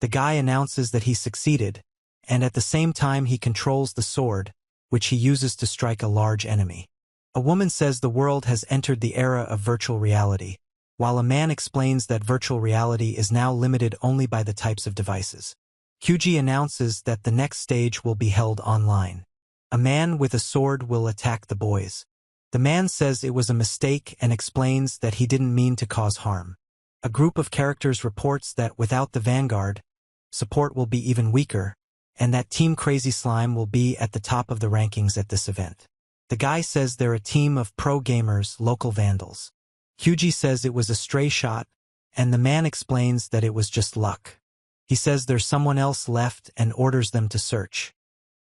The guy announces that he succeeded, and at the same time he controls the sword, which he uses to strike a large enemy. A woman says the world has entered the era of virtual reality, while a man explains that virtual reality is now limited only by the types of devices. Kyuji announces that the next stage will be held online. A man with a sword will attack the boys. The man says it was a mistake and explains that he didn't mean to cause harm. A group of characters reports that without the Vanguard, support will be even weaker, and that Team Crazy Slime will be at the top of the rankings at this event. The guy says they're a team of pro gamers, local vandals. Kyuji says it was a stray shot, and the man explains that it was just luck. He says there's someone else left and orders them to search.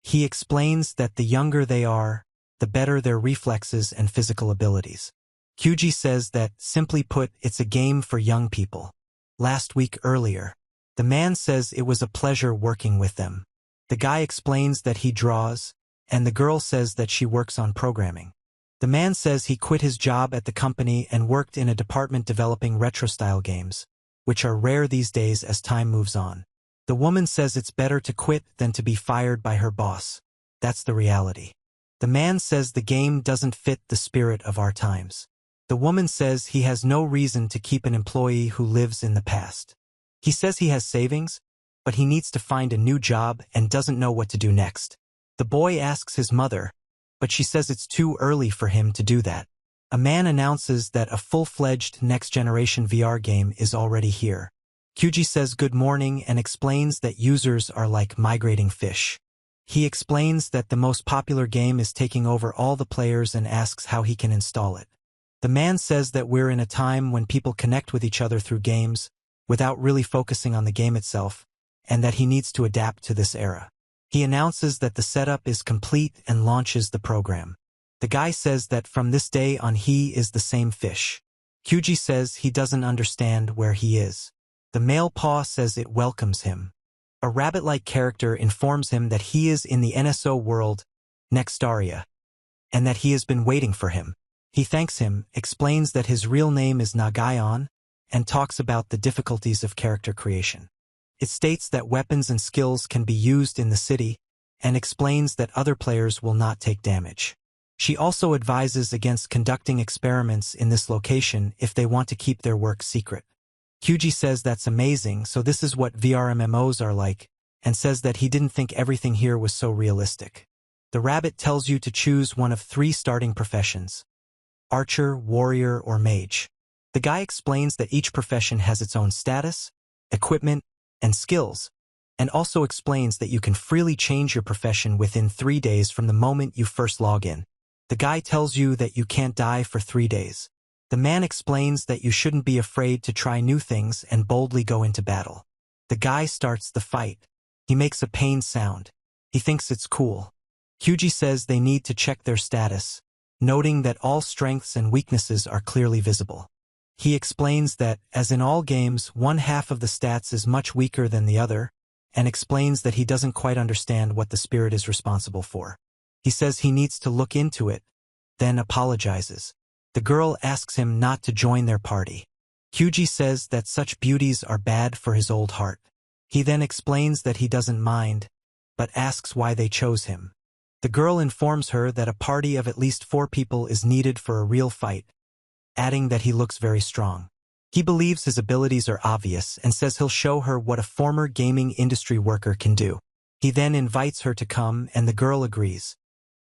He explains that the younger they are, the better their reflexes and physical abilities. Kyuji says that, simply put, it's a game for young people. Last week earlier, the man says it was a pleasure working with them. The guy explains that he draws, and the girl says that she works on programming. The man says he quit his job at the company and worked in a department developing retro-style games, which are rare these days as time moves on. The woman says it's better to quit than to be fired by her boss. That's the reality. The man says the game doesn't fit the spirit of our times. The woman says he has no reason to keep an employee who lives in the past. He says he has savings, but he needs to find a new job and doesn't know what to do next. The boy asks his mother, but she says it's too early for him to do that. A man announces that a full-fledged next-generation VR game is already here. Kyuji says good morning and explains that users are like migrating fish. He explains that the most popular game is taking over all the players and asks how he can install it. The man says that we're in a time when people connect with each other through games, without really focusing on the game itself, and that he needs to adapt to this era. He announces that the setup is complete and launches the program. The guy says that from this day on he is the same fish. Kyuji says he doesn't understand where he is. The male paw says it welcomes him. A rabbit-like character informs him that he is in the NSO world, Nextaria, and that he has been waiting for him. He thanks him, explains that his real name is Nagayon, and talks about the difficulties of character creation. It states that weapons and skills can be used in the city, and explains that other players will not take damage. She also advises against conducting experiments in this location if they want to keep their work secret. Kyuji says that's amazing, so this is what VRMMOs are like, and says that he didn't think everything here was so realistic. The rabbit tells you to choose one of 3 starting professions: archer, warrior, or mage. The guy explains that each profession has its own status, equipment, and skills, and also explains that you can freely change your profession within 3 days from the moment you first log in. The guy tells you that you can't die for 3 days. The man explains that you shouldn't be afraid to try new things and boldly go into battle. The guy starts the fight. He makes a pain sound. He thinks it's cool. Kyuji says they need to check their status, noting that all strengths and weaknesses are clearly visible. He explains that, as in all games, one half of the stats is much weaker than the other, and explains that he doesn't quite understand what the spirit is responsible for. He says he needs to look into it, then apologizes. The girl asks him not to join their party. Kyuji says that such beauties are bad for his old heart. He then explains that he doesn't mind, but asks why they chose him. The girl informs her that a party of at least 4 people is needed for a real fight, adding that he looks very strong. He believes his abilities are obvious and says he'll show her what a former gaming industry worker can do. He then invites her to come and the girl agrees.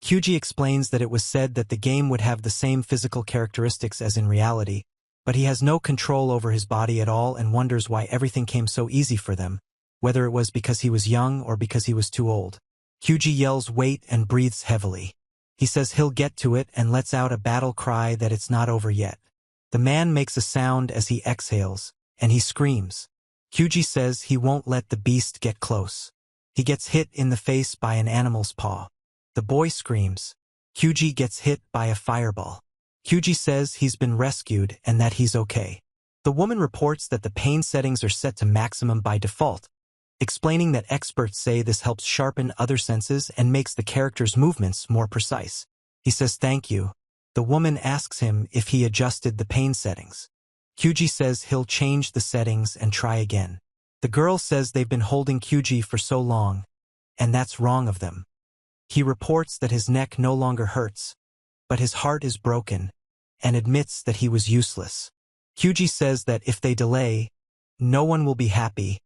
Kyuji explains that it was said that the game would have the same physical characteristics as in reality, but he has no control over his body at all and wonders why everything came so easy for them, whether it was because he was young or because he was too old. Kyuji yells wait and breathes heavily. He says he'll get to it and lets out a battle cry that it's not over yet. The man makes a sound as he exhales, and he screams. Kyuji says he won't let the beast get close. He gets hit in the face by an animal's paw. The boy screams. Kyuji gets hit by a fireball. Kyuji says he's been rescued and that he's okay. The woman reports that the pain settings are set to maximum by default, explaining that experts say this helps sharpen other senses and makes the character's movements more precise. He says thank you. The woman asks him if he adjusted the pain settings. Kyuji says he'll change the settings and try again. The girl says they've been holding Kyuji for so long, and that's wrong of them. He reports that his neck no longer hurts, but his heart is broken, and admits that he was useless. Kyuji says that if they delay, no one will be happy,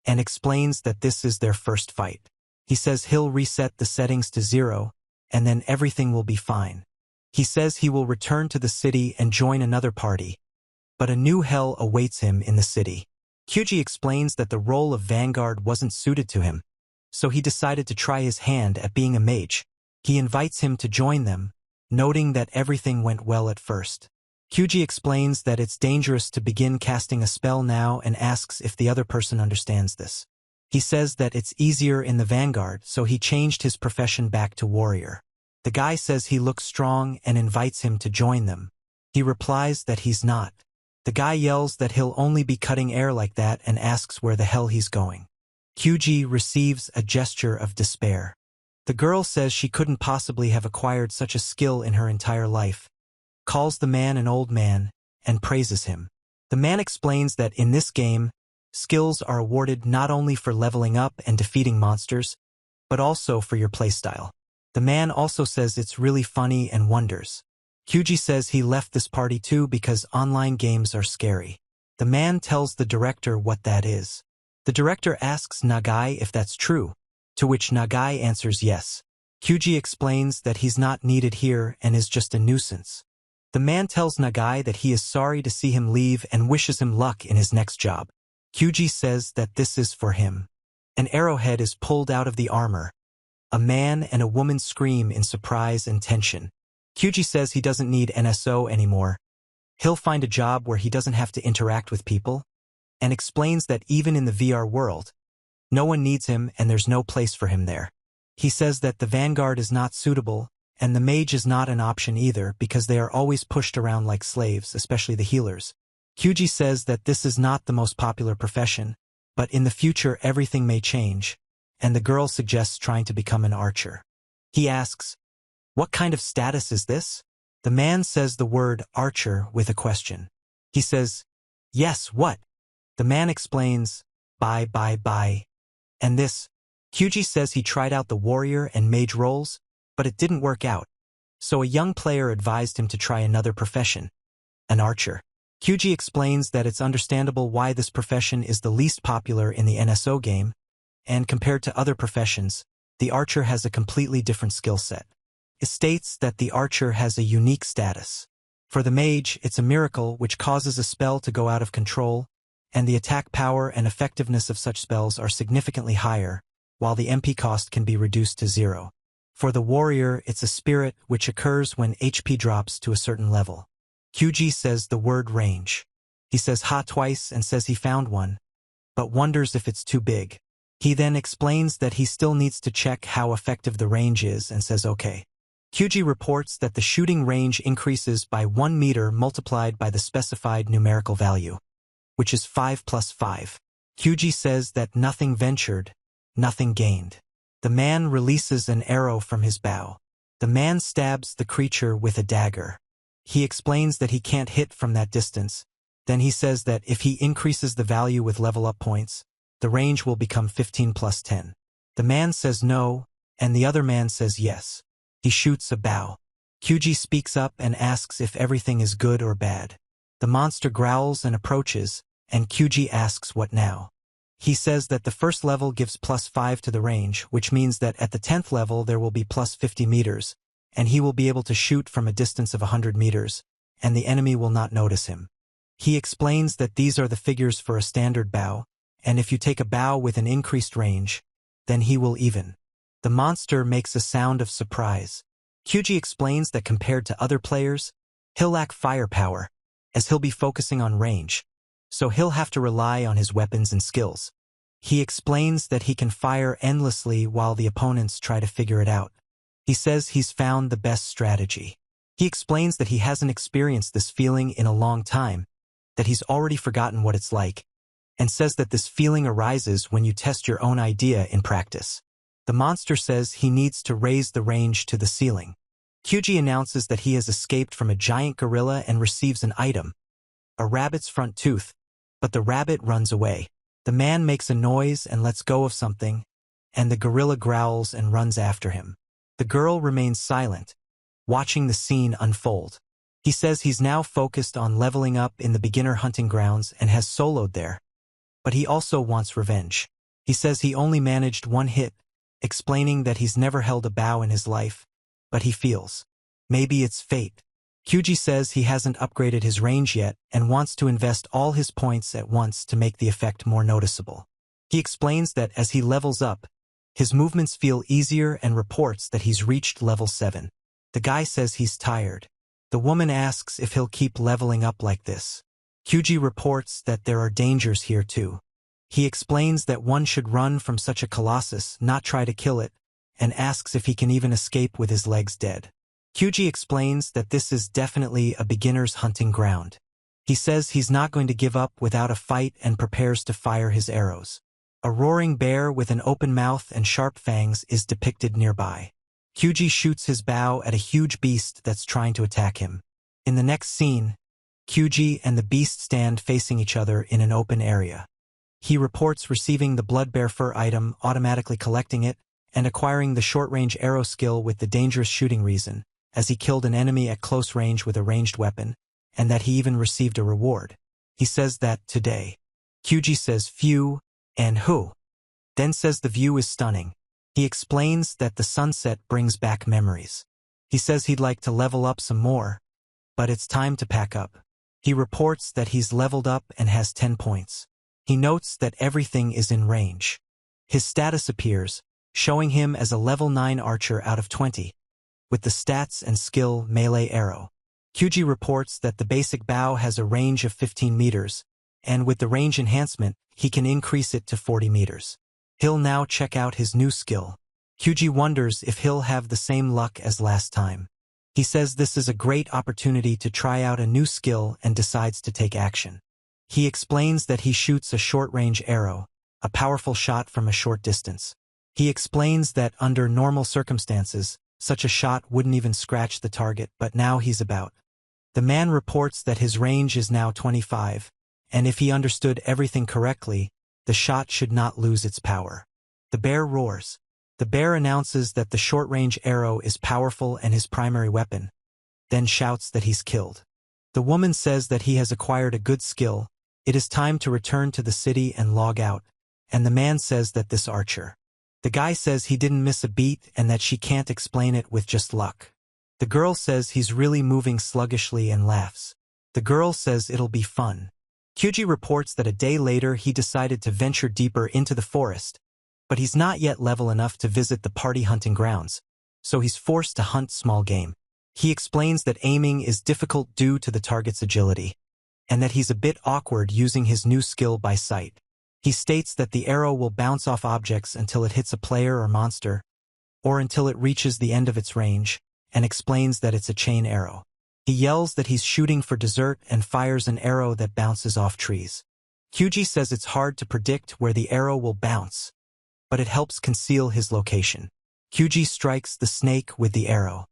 and explains that this is their first fight. He says he'll reset the settings to 0, and then everything will be fine. He says he will return to the city and join another party, but a new hell awaits him in the city. Kyuji explains that the role of Vanguard wasn't suited to him, so he decided to try his hand at being a mage. He invites him to join them, noting that everything went well at first. Kyuji explains that it's dangerous to begin casting a spell now and asks if the other person understands this. He says that it's easier in the Vanguard, so he changed his profession back to warrior. The guy says he looks strong and invites him to join them. He replies that he's not. The guy yells that he'll only be cutting air like that and asks where the hell he's going. Kyuji receives a gesture of despair. The girl says she couldn't possibly have acquired such a skill in her entire life, calls the man an old man, and praises him. The man explains that in this game, skills are awarded not only for leveling up and defeating monsters, but also for your playstyle. The man also says it's really funny and wonders. Kyuji says he left this party too because online games are scary. The man tells the director what that is. The director asks Nagai if that's true, to which Nagai answers yes. Kyuji explains that he's not needed here and is just a nuisance. The man tells Nagai that he is sorry to see him leave and wishes him luck in his next job. Kyuji says that this is for him. An arrowhead is pulled out of the armor. A man and a woman scream in surprise and tension. Kyuji says he doesn't need NSO anymore. He'll find a job where he doesn't have to interact with people, and explains that even in the VR world, no one needs him and there's no place for him there. He says that the Vanguard is not suitable, and the mage is not an option either because they are always pushed around like slaves, especially the healers. Kyuji says that this is not the most popular profession, but in the future everything may change, and the girl suggests trying to become an archer. He asks, "What kind of status is this?" The man says the word archer with a question. He says, "Yes, what?" The man explains, bye. And this, Kyuji says he tried out the warrior and mage roles, but it didn't work out. So a young player advised him to try another profession, an archer. Kyuji explains that it's understandable why this profession is the least popular in the NSO game, and compared to other professions, the archer has a completely different skill set. It states that the archer has a unique status. For the mage, it's a miracle which causes a spell to go out of control, and the attack power and effectiveness of such spells are significantly higher, while the MP cost can be reduced to 0. For the warrior, it's a spirit which occurs when HP drops to a certain level. Kyuji says the word range. He says ha twice and says he found one, but wonders if it's too big. He then explains that he still needs to check how effective the range is and says okay. Kyuji reports that the shooting range increases by 1 meter multiplied by the specified numerical value, which is 5 plus 5. Kyuji says that nothing ventured, nothing gained. The man releases an arrow from his bow. The man stabs the creature with a dagger. He explains that he can't hit from that distance. Then he says that if he increases the value with level up points, the range will become 15 plus 10. The man says no, and the other man says yes. He shoots a bow. Kyuji speaks up and asks if everything is good or bad. The monster growls and approaches, and Kyuji asks what now. He says that the first level gives plus 5 to the range, which means that at the 10th level there will be plus 50 meters, and he will be able to shoot from a distance of 100 meters, and the enemy will not notice him. He explains that these are the figures for a standard bow, and if you take a bow with an increased range, then he will even. The monster makes a sound of surprise. Kyuji explains that compared to other players, he'll lack firepower, as he'll be focusing on range, so he'll have to rely on his weapons and skills. He explains that he can fire endlessly while the opponents try to figure it out. He says he's found the best strategy. He explains that he hasn't experienced this feeling in a long time, that he's already forgotten what it's like, and says that this feeling arises when you test your own idea in practice. The monster says he needs to raise the range to the ceiling. Kyuji announces that he has escaped from a giant gorilla and receives an item, a rabbit's front tooth, but the rabbit runs away. The man makes a noise and lets go of something, and the gorilla growls and runs after him. The girl remains silent, watching the scene unfold. He says he's now focused on leveling up in the beginner hunting grounds and has soloed there. But he also wants revenge. He says he only managed one hit, explaining that he's never held a bow in his life, but he feels maybe it's fate. Kyuji says he hasn't upgraded his range yet and wants to invest all his points at once to make the effect more noticeable. He explains that as he levels up, his movements feel easier and reports that he's reached level 7. The guy says he's tired. The woman asks if he'll keep leveling up like this. Kyuji reports that there are dangers here too. He explains that one should run from such a colossus, not try to kill it, and asks if he can even escape with his legs dead. Kyuji explains that this is definitely a beginner's hunting ground. He says he's not going to give up without a fight and prepares to fire his arrows. A roaring bear with an open mouth and sharp fangs is depicted nearby. Kyuji shoots his bow at a huge beast that's trying to attack him. In the next scene, Kyuji and the beast stand facing each other in an open area. He reports receiving the blood bear fur item, automatically collecting it, and acquiring the short-range arrow skill with the dangerous shooting reason, as he killed an enemy at close range with a ranged weapon, and that he even received a reward. He says that today. Kyuji says phew and who, then says the view is stunning. He explains that the sunset brings back memories. He says he'd like to level up some more, but it's time to pack up. He reports that he's leveled up and has 10 points. He notes that everything is in range. His status appears, showing him as a level 9 archer out of 20, with the stats and skill melee arrow. Kyuji reports that the basic bow has a range of 15 meters, and with the range enhancement, he can increase it to 40 meters. He'll now check out his new skill. Kyuji wonders if he'll have the same luck as last time. He says this is a great opportunity to try out a new skill and decides to take action. He explains that he shoots a short-range arrow, a powerful shot from a short distance. He explains that under normal circumstances, such a shot wouldn't even scratch the target, but now he's about. The man reports that his range is now 25, and if he understood everything correctly, the shot should not lose its power. The bear roars. The bear announces that the short-range arrow is powerful and his primary weapon, then shouts that he's killed. The woman says that he has acquired a good skill. It is time to return to the city and log out, and the man says that this archer. The guy says he didn't miss a beat and that she can't explain it with just luck. The girl says he's really moving sluggishly and laughs. The girl says it'll be fun. Kyuji reports that a day later he decided to venture deeper into the forest, but he's not yet level enough to visit the party hunting grounds, so he's forced to hunt small game. He explains that aiming is difficult due to the target's agility, and that he's a bit awkward using his new skill by sight. He states that the arrow will bounce off objects until it hits a player or monster, or until it reaches the end of its range, and explains that it's a chain arrow. He yells that he's shooting for dessert and fires an arrow that bounces off trees. Kyuji says it's hard to predict where the arrow will bounce, but it helps conceal his location. Kyuji strikes the snake with the arrow.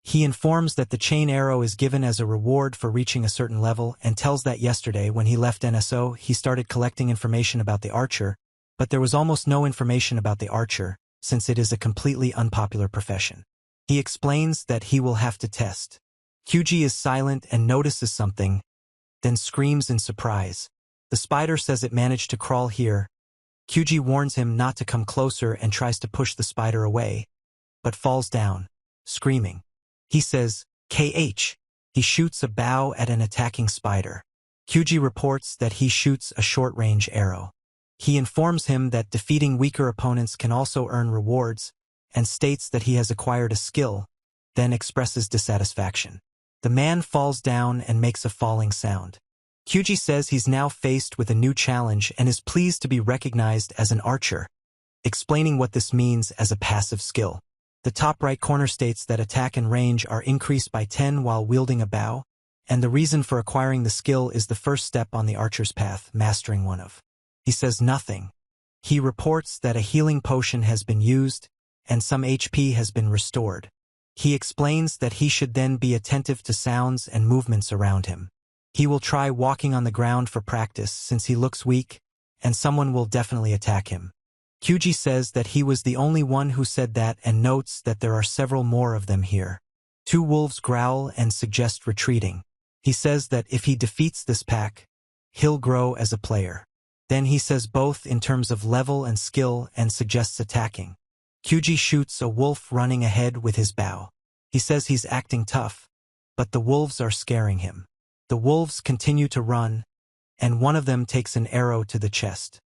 He informs that the chain arrow is given as a reward for reaching a certain level and tells that yesterday when he left NSO he started collecting information about the archer, but there was almost no information about the archer since it is a completely unpopular profession. He explains that he will have to test. Kyuji is silent and notices something, then screams in surprise. The spider says it managed to crawl here. Kyuji warns him not to come closer and tries to push the spider away, but falls down, screaming. He says, KH. He shoots a bow at an attacking spider. Kyuji reports that he shoots a short-range arrow. He informs him that defeating weaker opponents can also earn rewards, and states that he has acquired a skill, then expresses dissatisfaction. The man falls down and makes a falling sound. Kyuji says he's now faced with a new challenge and is pleased to be recognized as an archer, explaining what this means as a passive skill. The top right corner states that attack and range are increased by 10 while wielding a bow, and the reason for acquiring the skill is the first step on the archer's path, mastering one of. He says nothing. He reports that a healing potion has been used, and some HP has been restored. He explains that he should then be attentive to sounds and movements around him. He will try walking on the ground for practice since he looks weak, and someone will definitely attack him. Kyuji says that he was the only one who said that and notes that there are several more of them here. Two wolves growl and suggest retreating. He says that if he defeats this pack, he'll grow as a player. Then he says both in terms of level and skill and suggests attacking. Kyuji shoots a wolf running ahead with his bow. He says he's acting tough, but the wolves are scaring him. The wolves continue to run, and one of them takes an arrow to the chest.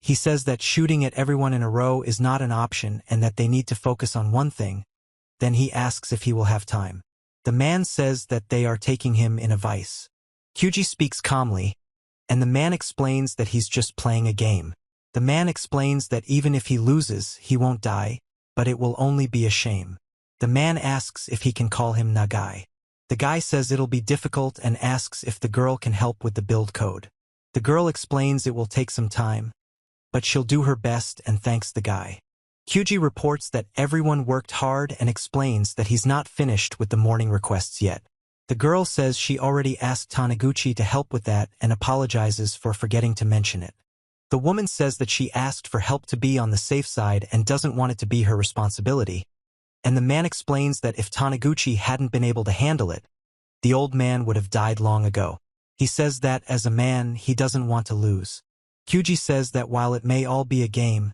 He says that shooting at everyone in a row is not an option and that they need to focus on one thing. Then he asks if he will have time. The man says that they are taking him in a vice. Kyuji speaks calmly, and the man explains that he's just playing a game. The man explains that even if he loses, he won't die, but it will only be a shame. The man asks if he can call him Nagai. The guy says it'll be difficult and asks if the girl can help with the build code. The girl explains it will take some time, but she'll do her best and thanks the guy. Kyuji reports that everyone worked hard and explains that he's not finished with the morning requests yet. The girl says she already asked Taniguchi to help with that and apologizes for forgetting to mention it. The woman says that she asked for help to be on the safe side and doesn't want it to be her responsibility. And the man explains that if Taniguchi hadn't been able to handle it, the old man would have died long ago. He says that as a man, he doesn't want to lose. Kyuji says that while it may all be a game,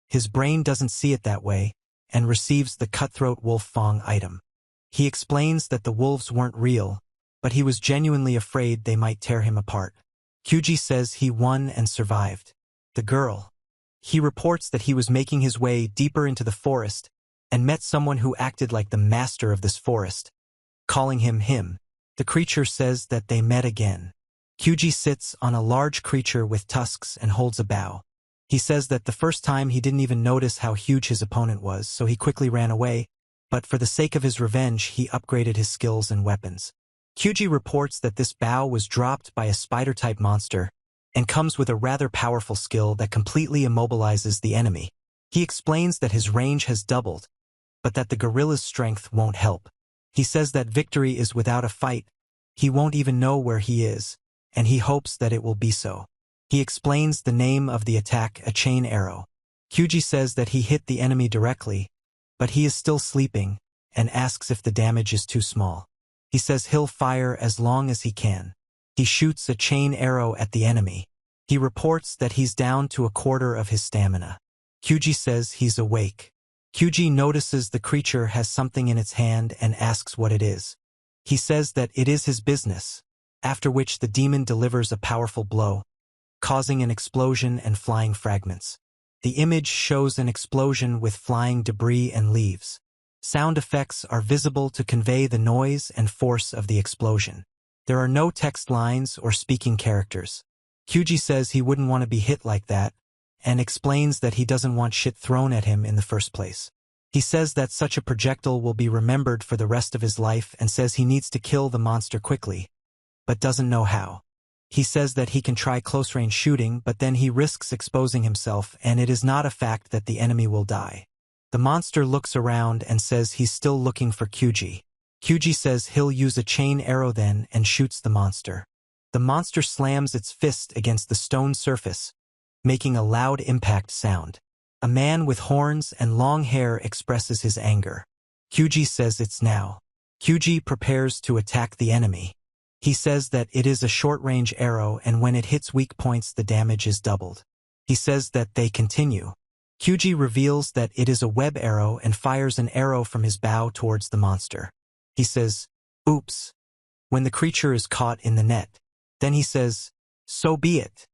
his brain doesn't see it that way, and receives the cutthroat wolf fang item. He explains that the wolves weren't real, but he was genuinely afraid they might tear him apart. Kyuji says he won and survived. The girl. He reports that he was making his way deeper into the forest and met someone who acted like the master of this forest, calling him him. The creature says that they met again. Kyuji sits on a large creature with tusks and holds a bow. He says that the first time he didn't even notice how huge his opponent was, so he quickly ran away, but for the sake of his revenge, he upgraded his skills and weapons. Kyuji reports that this bow was dropped by a spider-type monster and comes with a rather powerful skill that completely immobilizes the enemy. He explains that his range has doubled, but that the gorilla's strength won't help. He says that victory is without a fight. He won't even know where he is, and he hopes that it will be so. He explains the name of the attack, a chain arrow. Kyuji says that he hit the enemy directly, but he is still sleeping, and asks if the damage is too small. He says he'll fire as long as he can. He shoots a chain arrow at the enemy. He reports that he's down to a quarter of his stamina. Kyuji says he's awake. Kyuji notices the creature has something in its hand and asks what it is. He says that it is his business, after which the demon delivers a powerful blow, causing an explosion and flying fragments. The image shows an explosion with flying debris and leaves. Sound effects are visible to convey the noise and force of the explosion. There are no text lines or speaking characters. Kyuji says he wouldn't want to be hit like that, and explains that he doesn't want shit thrown at him in the first place. He says that such a projectile will be remembered for the rest of his life and says he needs to kill the monster quickly, but doesn't know how. He says that he can try close-range shooting, but then he risks exposing himself, and it is not a fact that the enemy will die. The monster looks around and says he's still looking for Kyuji. Kyuji says he'll use a chain arrow then and shoots the monster. The monster slams its fist against the stone surface, making a loud impact sound. A man with horns and long hair expresses his anger. Kyuji says it's now. Kyuji prepares to attack the enemy. He says that it is a short-range arrow and when it hits weak points the damage is doubled. He says that they continue. Kyuji reveals that it is a web arrow and fires an arrow from his bow towards the monster. He says, "Oops," when the creature is caught in the net. Then he says, "So be it,"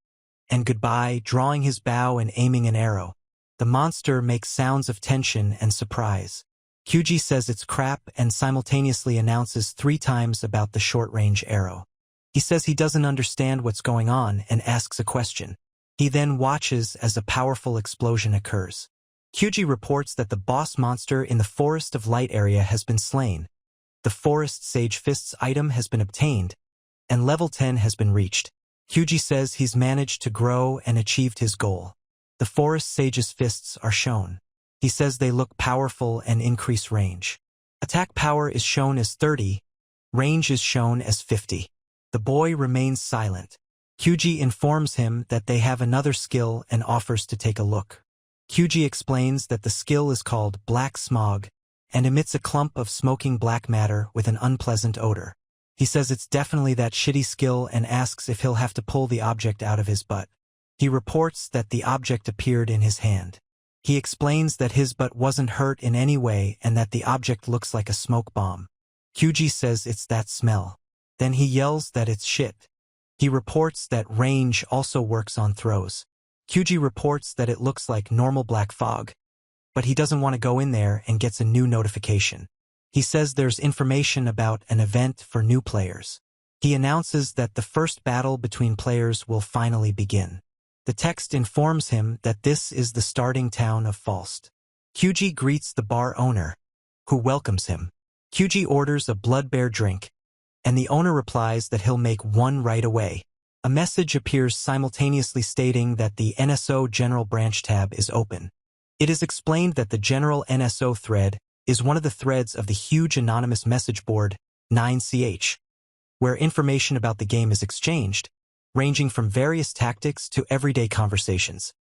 and goodbye, drawing his bow and aiming an arrow. The monster makes sounds of tension and surprise. Kyuji says it's crap and simultaneously announces 3 times about the short-range arrow. He says he doesn't understand what's going on and asks a question. He then watches as a powerful explosion occurs. Kyuji reports that the boss monster in the Forest of Light area has been slain. The Forest Sage Fists item has been obtained, and level 10 has been reached. Kyuji says he's managed to grow and achieved his goal. The Forest Sage's fists are shown. He says they look powerful and increase range. Attack power is shown as 30, range is shown as 50. The boy remains silent. Kyuji informs him that they have another skill and offers to take a look. Kyuji explains that the skill is called Black Smog and emits a clump of smoking black matter with an unpleasant odor. He says it's definitely that shitty skill and asks if he'll have to pull the object out of his butt. He reports that the object appeared in his hand. He explains that his butt wasn't hurt in any way and that the object looks like a smoke bomb. Kyuji says it's that smell. Then he yells that it's shit. He reports that range also works on throws. Kyuji reports that it looks like normal black fog, but he doesn't want to go in there and gets a new notification. He says there's information about an event for new players. He announces that the first battle between players will finally begin. The text informs him that this is the starting town of Falst. Kyuji greets the bar owner, who welcomes him. Kyuji orders a blood bear drink, and the owner replies that he'll make one right away. A message appears simultaneously stating that the NSO General Branch tab is open. It is explained that the General NSO thread is one of the threads of the huge anonymous message board 9ch, where information about the game is exchanged, ranging from various tactics to everyday conversations.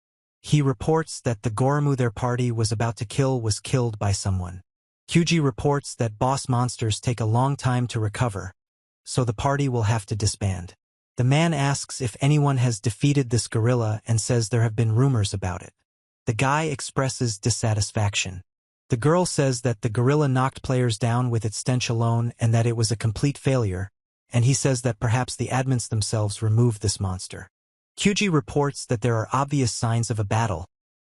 He reports that the Goromu their party was about to kill was killed by someone. Kyuji reports that boss monsters take a long time to recover, so the party will have to disband. The man asks if anyone has defeated this gorilla and says there have been rumors about it. The guy expresses dissatisfaction. The girl says that the gorilla knocked players down with its stench alone and that it was a complete failure, and he says that perhaps the admins themselves removed this monster. Kyuji reports that there are obvious signs of a battle.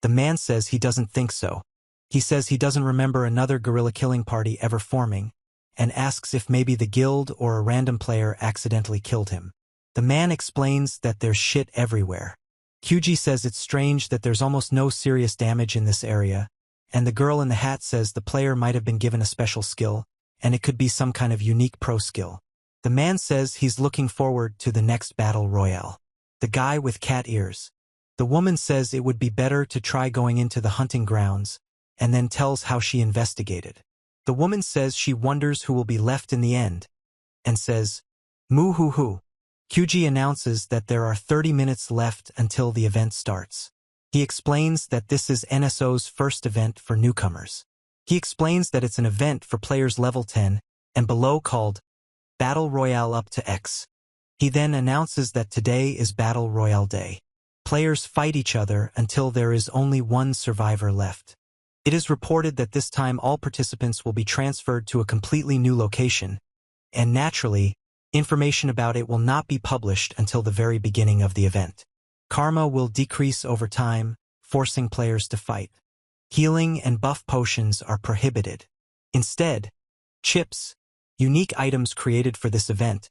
The man says he doesn't think so. He says he doesn't remember another gorilla killing party ever forming, and asks if maybe the guild or a random player accidentally killed him. The man explains that there's shit everywhere. Kyuji says it's strange that there's almost no serious damage in this area, and the girl in the hat says the player might have been given a special skill, and it could be some kind of unique pro skill. The man says he's looking forward to the next battle royale. The guy with cat ears. The woman says it would be better to try going into the hunting grounds, and then tells how she investigated. The woman says she wonders who will be left in the end, and says, "Moo hoo hoo." Kyuji announces that there are 30 minutes left until the event starts. He explains that this is NSO's first event for newcomers. He explains that it's an event for players level 10 and below called Battle Royale up to X. He then announces that today is Battle Royale Day. Players fight each other until there is only one survivor left. It is reported that this time all participants will be transferred to a completely new location, and naturally, information about it will not be published until the very beginning of the event. Karma will decrease over time, forcing players to fight. Healing and buff potions are prohibited. Instead, chips, unique items created for this event,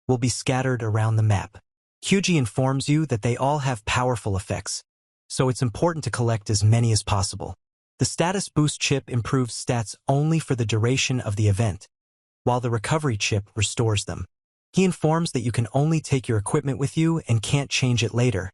will be scattered around the map. Kyuji informs you that they all have powerful effects, so it's important to collect as many as possible. The status boost chip improves stats only for the duration of the event, while the recovery chip restores them. He informs that you can only take your equipment with you and can't change it later,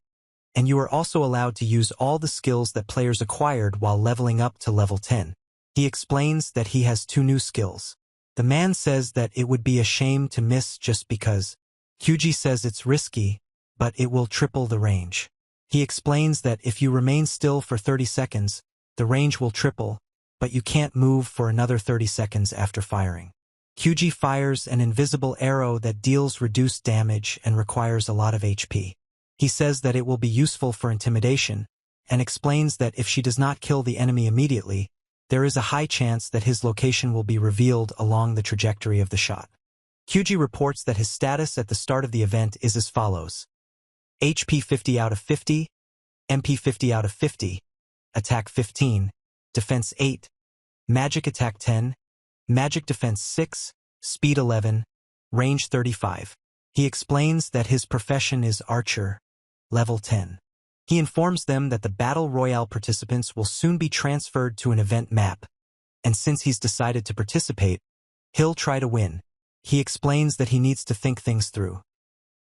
and you are also allowed to use all the skills that players acquired while leveling up to level 10. He explains that he has 2 new skills. The man says that it would be a shame to miss just because. Kyuji says it's risky, but it will triple the range. He explains that if you remain still for 30 seconds, the range will triple, but you can't move for another 30 seconds after firing. Kyuji fires an invisible arrow that deals reduced damage and requires a lot of HP. He says that it will be useful for intimidation, and explains that if she does not kill the enemy immediately, there is a high chance that his location will be revealed along the trajectory of the shot. Kyuji reports that his status at the start of the event is as follows: HP 50 out of 50, MP 50 out of 50, Attack 15, Defense 8, Magic Attack 10, Magic Defense 6, Speed 11, Range 35. He explains that his profession is Archer, level 10. He informs them that the Battle Royale participants will soon be transferred to an event map, and since he's decided to participate, he'll try to win. He explains that he needs to think things through.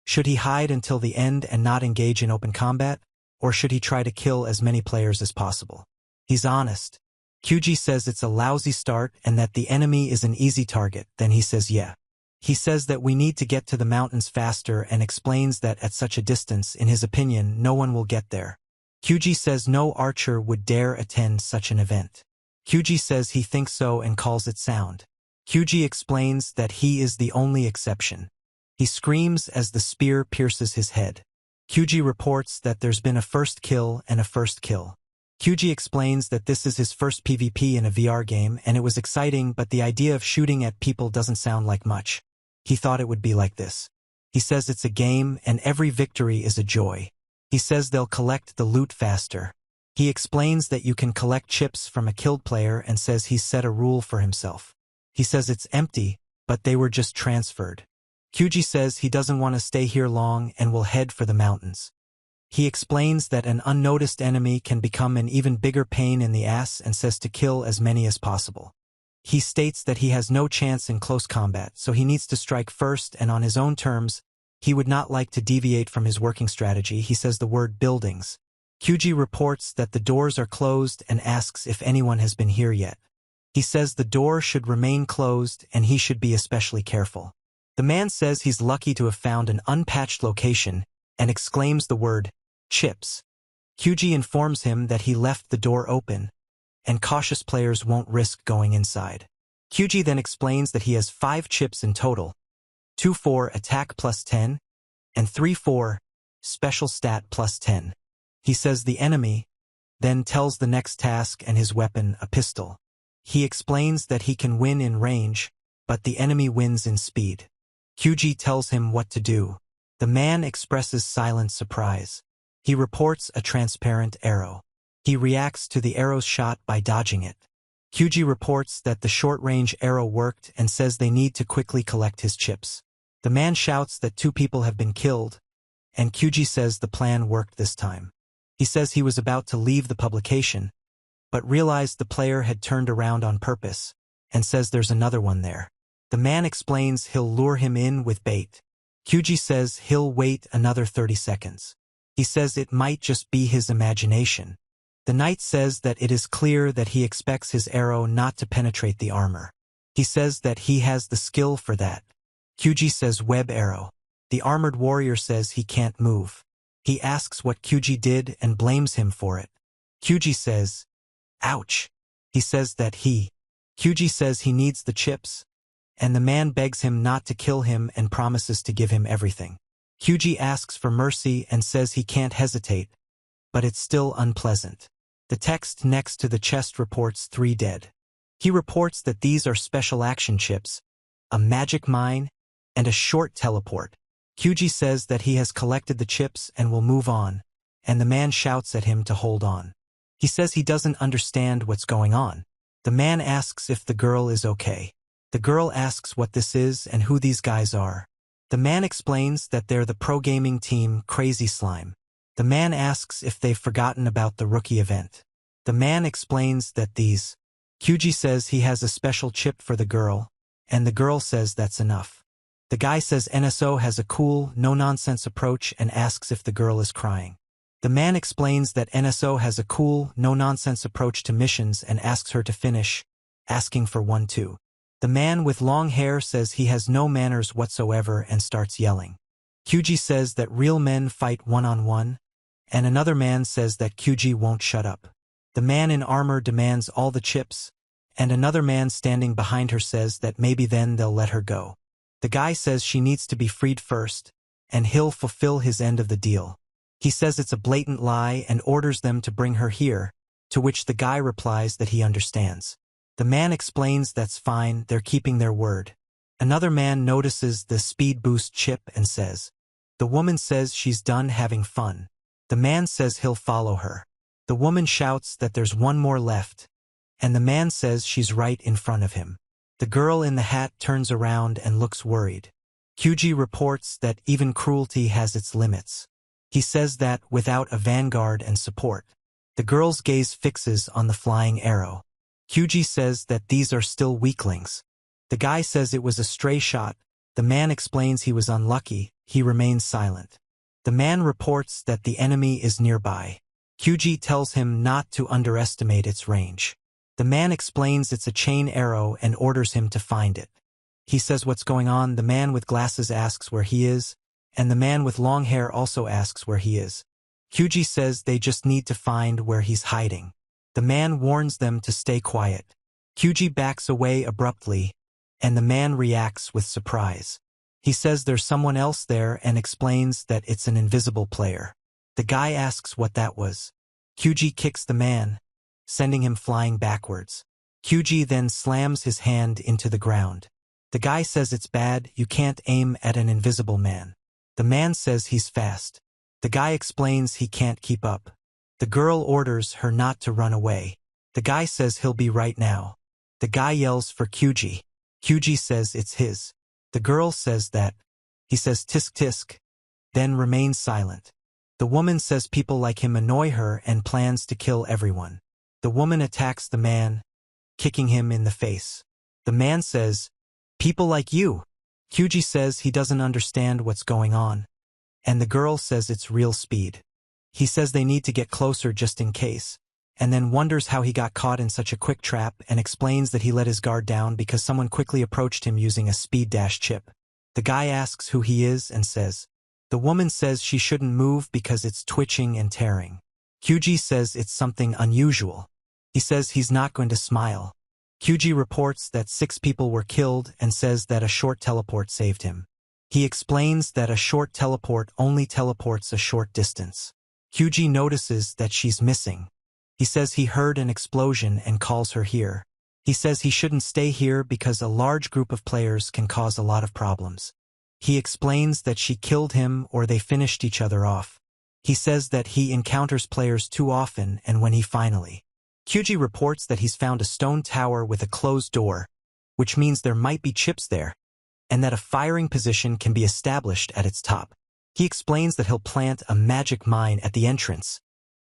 Should he hide until the end and not engage in open combat, or should he try to kill as many players as possible? He's honest. Kyuji says it's a lousy start and that the enemy is an easy target, then he says yeah. He says that we need to get to the mountains faster and explains that at such a distance, in his opinion, no one will get there. Kyuji says no archer would dare attend such an event. Kyuji says he thinks so and calls it sound. Kyuji explains that he is the only exception. He screams as the spear pierces his head. Kyuji reports that there's been a first kill and a first kill. Kyuji explains that this is his first PvP in a VR game and it was exciting, but the idea of shooting at people doesn't sound like much. He thought it would be like this. He says it's a game and every victory is a joy. He says they'll collect the loot faster. He explains that you can collect chips from a killed player and says he's set a rule for himself. He says it's empty, but they were just transferred. Kyuji says he doesn't want to stay here long and will head for the mountains. He explains that an unnoticed enemy can become an even bigger pain in the ass and says to kill as many as possible. He states that he has no chance in close combat, so he needs to strike first and on his own terms. He would not like to deviate from his working strategy. He says the word buildings. Kyuji reports that the doors are closed and asks if anyone has been here yet. He says the door should remain closed and he should be especially careful. The man says he's lucky to have found an unpatched location and exclaims the word chips. Kyuji informs him that he left the door open and cautious players won't risk going inside. Kyuji then explains that he has 5 chips in total, 2-4 attack plus 10, and 3-4 special stat plus 10. He says the enemy then tells the next task and his weapon a pistol. He explains that he can win in range, but the enemy wins in speed. Kyuji tells him what to do. The man expresses silent surprise. He reports a transparent arrow. He reacts to the arrow's shot by dodging it. Kyuji reports that the short-range arrow worked and says they need to quickly collect his chips. The man shouts that 2 people have been killed, and Kyuji says the plan worked this time. He says he was about to leave the publication, but realized the player had turned around on purpose, and says there's another one there. The man explains he'll lure him in with bait. Kyuji says he'll wait another 30 seconds. He says it might just be his imagination. The knight says that it is clear that he expects his arrow not to penetrate the armor. He says that he has the skill for that. Kyuji says web arrow. The armored warrior says he can't move. He asks what Kyuji did and blames him for it. Kyuji says, ouch. He says that Kyuji says he needs the chips, and the man begs him not to kill him and promises to give him everything. Kyuji asks for mercy and says he can't hesitate, but it's still unpleasant. The text next to the chest reports 3 dead. He reports that these are special action chips, a magic mine, and a short teleport. Kyuji says that he has collected the chips and will move on, and the man shouts at him to hold on. He says he doesn't understand what's going on. The man asks if the girl is okay. The girl asks what this is and who these guys are. The man explains that they're the pro-gaming team Crazy Slime. The man asks if they've forgotten about the rookie event. The man explains that Kyuji says he has a special chip for the girl, and the girl says that's enough. The guy says NSO has a cool, no-nonsense approach and asks if the girl is crying. The man explains that NSO has a cool, no-nonsense approach to missions and asks her to finish, asking for one too. The man with long hair says he has no manners whatsoever and starts yelling. Kyuji says that real men fight one-on-one, and another man says that Kyuji won't shut up. The man in armor demands all the chips, and another man standing behind her says that maybe then they'll let her go. The guy says she needs to be freed first, and he'll fulfill his end of the deal. He says it's a blatant lie and orders them to bring her here, to which the guy replies that he understands. The man explains that's fine, they're keeping their word. Another man notices the speed boost chip and says, the woman says she's done having fun. The man says he'll follow her. The woman shouts that there's one more left, and the man says she's right in front of him. The girl in the hat turns around and looks worried. Kyuji reports that even cruelty has its limits. He says that without a vanguard and support, the girl's gaze fixes on the flying arrow. Kyuji says that these are still weaklings. The guy says it was a stray shot. The man explains he was unlucky. He remains silent. The man reports that the enemy is nearby. Kyuji tells him not to underestimate its range. The man explains it's a chain arrow and orders him to find it. He says what's going on. The man with glasses asks where he is, and the man with long hair also asks where he is. Kyuji says they just need to find where he's hiding. The man warns them to stay quiet. Kyuji backs away abruptly, and the man reacts with surprise. He says there's someone else there and explains that it's an invisible player. The guy asks what that was. Kyuji kicks the man, sending him flying backwards. Kyuji then slams his hand into the ground. The guy says it's bad, you can't aim at an invisible man. The man says he's fast. The guy explains he can't keep up. The girl orders her not to run away. The guy says he'll be right now. The guy yells for Kyuji. Kyuji says it's his. The girl says that. He says tisk tisk, then remains silent. The woman says people like him annoy her and plans to kill everyone. The woman attacks the man, kicking him in the face. The man says, "People like you." Kyuji says he doesn't understand what's going on. And the girl says it's real speed. He says they need to get closer just in case, and then wonders how he got caught in such a quick trap and explains that he let his guard down because someone quickly approached him using a speed dash chip. The guy asks who he is and says. The woman says she shouldn't move because it's twitching and tearing. Kyuji says it's something unusual. He says he's not going to smile. Kyuji reports that 6 people were killed and says that a short teleport saved him. He explains that a short teleport only teleports a short distance. Kyuji notices that she's missing. He says he heard an explosion and calls her here. He says he shouldn't stay here because a large group of players can cause a lot of problems. He explains that she killed him or they finished each other off. He says that he encounters players too often and when he finally. Kyuji reports that he's found a stone tower with a closed door, which means there might be chips there, and that a firing position can be established at its top. He explains that he'll plant a magic mine at the entrance.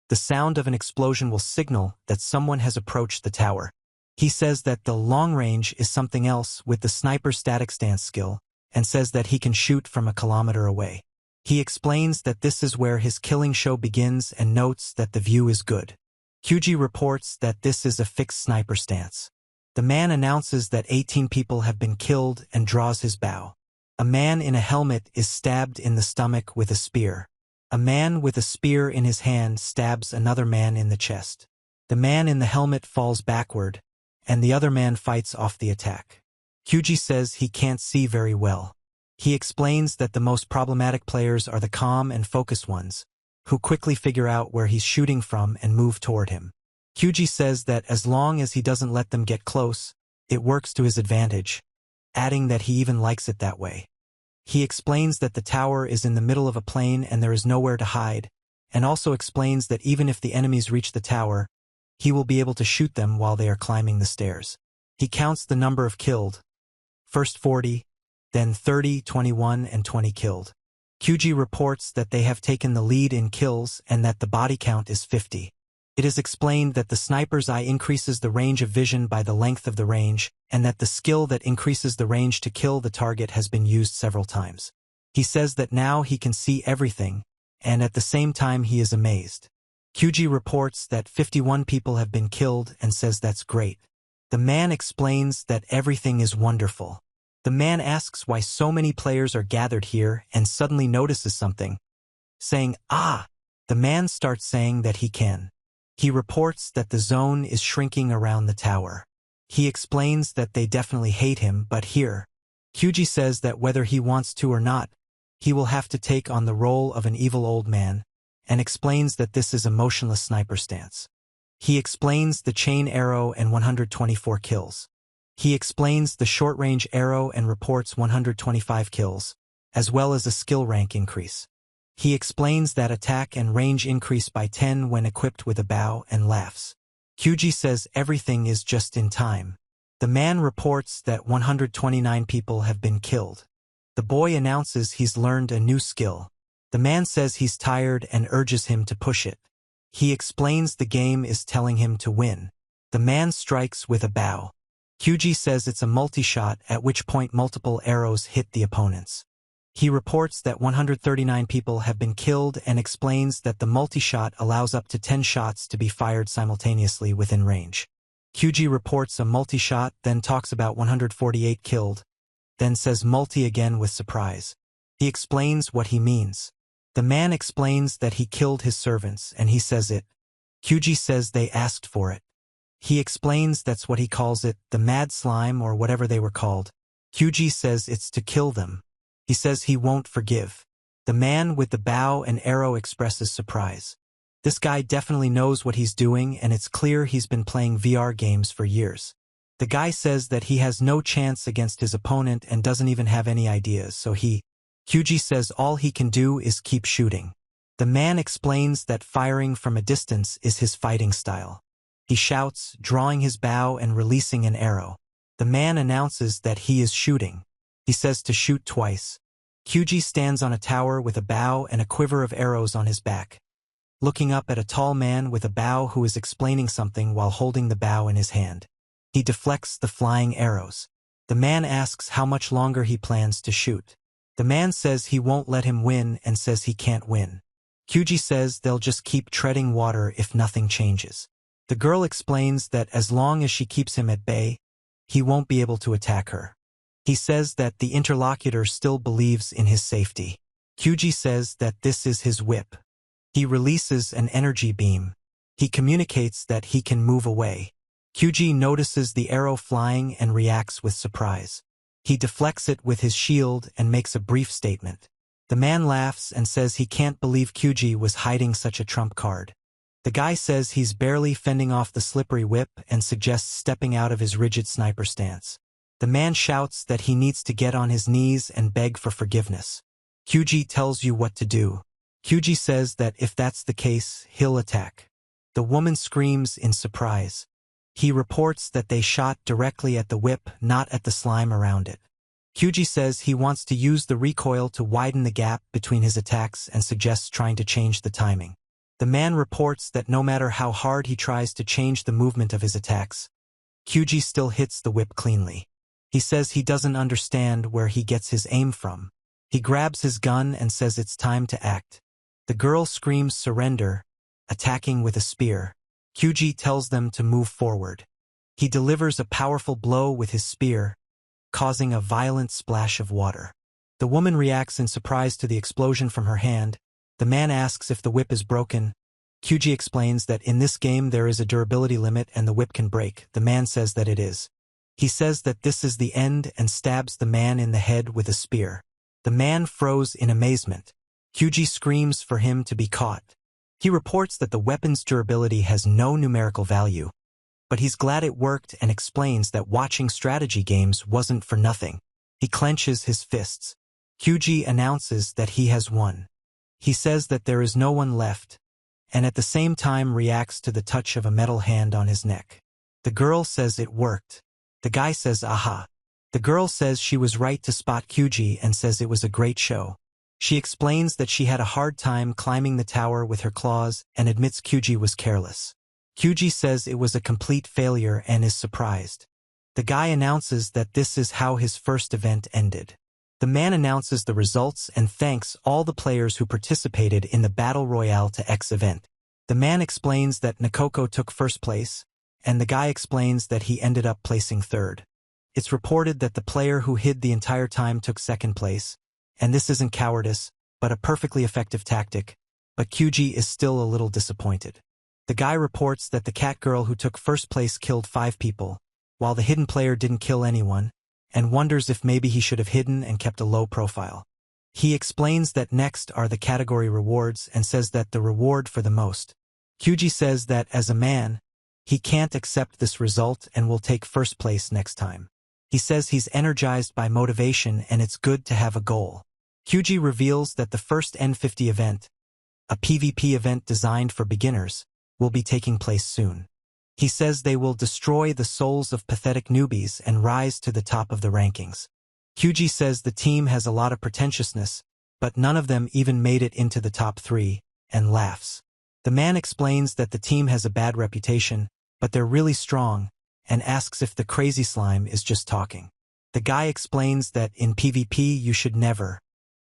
The sound of an explosion will signal that someone has approached the tower. He says that the long range is something else with the sniper static stance skill, and says that he can shoot from a kilometer away. He explains that this is where his killing show begins and notes that the view is good. Kyuji reports that this is a fixed sniper stance. The man announces that 18 people have been killed and draws his bow. A man in a helmet is stabbed in the stomach with a spear. A man with a spear in his hand stabs another man in the chest. The man in the helmet falls backward, and the other man fights off the attack. Kyuji says he can't see very well. He explains that the most problematic players are the calm and focused ones, who quickly figure out where he's shooting from and move toward him. Kyuji says that as long as he doesn't let them get close, it works to his advantage, adding that he even likes it that way. He explains that the tower is in the middle of a plain and there is nowhere to hide, and also explains that even if the enemies reach the tower, he will be able to shoot them while they are climbing the stairs. He counts the number of killed. First 40, then 30, 21, and 20 killed. Kyuji reports that they have taken the lead in kills and that the body count is 50. It is explained that the sniper's eye increases the range of vision by the length of the range, and that the skill that increases the range to kill the target has been used several times. He says that now he can see everything, and at the same time he is amazed. Kyuji reports that 51 people have been killed and says that's great. The man explains that everything is wonderful. The man asks why so many players are gathered here and suddenly notices something, saying, "Ah!" The man starts saying that he can. He reports that the zone is shrinking around the tower. He explains that they definitely hate him, but here, Kyuji says that whether he wants to or not, he will have to take on the role of an evil old man, and explains that this is a motionless sniper stance. He explains the chain arrow and 124 kills. He explains the short-range arrow and reports 125 kills, as well as a skill rank increase. He explains that attack and range increase by 10 when equipped with a bow and laughs. Kyuji says everything is just in time. The man reports that 129 people have been killed. The boy announces he's learned a new skill. The man says he's tired and urges him to push it. He explains the game is telling him to win. The man strikes with a bow. Kyuji says it's a multi-shot, at which point multiple arrows hit the opponents. He reports that 139 people have been killed and explains that the multi-shot allows up to 10 shots to be fired simultaneously within range. Kyuji reports a multi-shot, then talks about 148 killed, then says multi again with surprise. He explains what he means. The man explains that he killed his servants and he says it. Kyuji says they asked for it. He explains that's what he calls it, the mad slime or whatever they were called. Kyuji says it's to kill them. He says he won't forgive. The man with the bow and arrow expresses surprise. This guy definitely knows what he's doing and it's clear he's been playing VR games for years. The guy says that he has no chance against his opponent and doesn't even have any ideas, so Kyuji says all he can do is keep shooting. The man explains that firing from a distance is his fighting style. He shouts, drawing his bow and releasing an arrow. The man announces that he is shooting. He says to shoot twice. Kyuji stands on a tower with a bow and a quiver of arrows on his back, looking up at a tall man with a bow who is explaining something while holding the bow in his hand. He deflects the flying arrows. The man asks how much longer he plans to shoot. The man says he won't let him win and says he can't win. Kyuji says they'll just keep treading water if nothing changes. The girl explains that as long as she keeps him at bay, he won't be able to attack her. He says that the interlocutor still believes in his safety. Kyuji says that this is his whip. He releases an energy beam. He communicates that he can move away. Kyuji notices the arrow flying and reacts with surprise. He deflects it with his shield and makes a brief statement. The man laughs and says he can't believe Kyuji was hiding such a trump card. The guy says he's barely fending off the slippery whip and suggests stepping out of his rigid sniper stance. The man shouts that he needs to get on his knees and beg for forgiveness. Kyuji tells you what to do. Kyuji says that if that's the case, he'll attack. The woman screams in surprise. He reports that they shot directly at the whip, not at the slime around it. Kyuji says he wants to use the recoil to widen the gap between his attacks and suggests trying to change the timing. The man reports that no matter how hard he tries to change the movement of his attacks, Kyuji still hits the whip cleanly. He says he doesn't understand where he gets his aim from. He grabs his gun and says it's time to act. The girl screams surrender, attacking with a spear. Kyuji tells them to move forward. He delivers a powerful blow with his spear, causing a violent splash of water. The woman reacts in surprise to the explosion from her hand. The man asks if the whip is broken. Kyuji explains that in this game there is a durability limit and the whip can break. The man says that it is. He says that this is the end and stabs the man in the head with a spear. The man froze in amazement. Kyuji screams for him to be caught. He reports that the weapon's durability has no numerical value, but he's glad it worked and explains that watching strategy games wasn't for nothing. He clenches his fists. Kyuji announces that he has won. He says that there is no one left, and at the same time reacts to the touch of a metal hand on his neck. The girl says it worked. The guy says aha. The girl says she was right to spot Kyuji and says it was a great show. She explains that she had a hard time climbing the tower with her claws and admits Kyuji was careless. Kyuji says it was a complete failure and is surprised. The guy announces that this is how his first event ended. The man announces the results and thanks all the players who participated in the Battle Royale to X event. The man explains that Nakoko took first place, and the guy explains that he ended up placing third. It's reported that the player who hid the entire time took second place, and this isn't cowardice, but a perfectly effective tactic, but Kyuji is still a little disappointed. The guy reports that the cat girl who took first place killed 5 people, while the hidden player didn't kill anyone, and wonders if maybe he should have hidden and kept a low profile. He explains that next are the category rewards and says that the reward for the most. Kyuji says that as a man, he can't accept this result and will take first place next time. He says he's energized by motivation and it's good to have a goal. Kyuji reveals that the first N50 event, a PvP event designed for beginners, will be taking place soon. He says they will destroy the souls of pathetic newbies and rise to the top of the rankings. Kyuji says the team has a lot of pretentiousness, but none of them even made it into the top 3, and laughs. The man explains that the team has a bad reputation, but they're really strong, and asks if the crazy slime is just talking. The guy explains that in PvP you should never.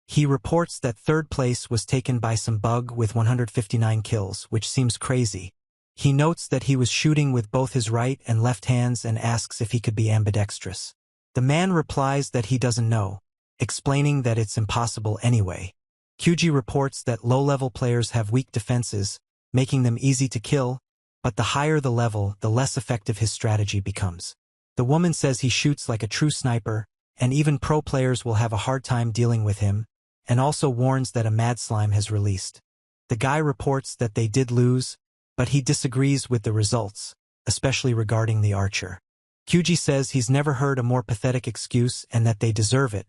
He reports that third place was taken by some bug with 159 kills, which seems crazy. He notes that he was shooting with both his right and left hands and asks if he could be ambidextrous. The man replies that he doesn't know, explaining that it's impossible anyway. Kyuji reports that low-level players have weak defenses, making them easy to kill, but the higher the level, the less effective his strategy becomes. The woman says he shoots like a true sniper, and even pro players will have a hard time dealing with him, and also warns that a mad slime has released. The guy reports that they did lose, but he disagrees with the results, especially regarding the archer. Kyuji says he's never heard a more pathetic excuse and that they deserve it,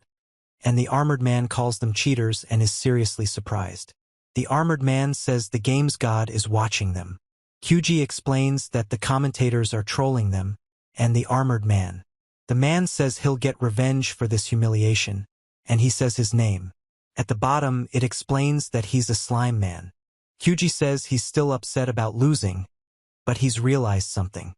and the armored man calls them cheaters and is seriously surprised. The armored man says the game's god is watching them. Kyuji explains that the commentators are trolling them, and the armored man. The man says he'll get revenge for this humiliation, and he says his name. At the bottom, it explains that he's a slime man. Kyuji says he's still upset about losing, but he's realized something.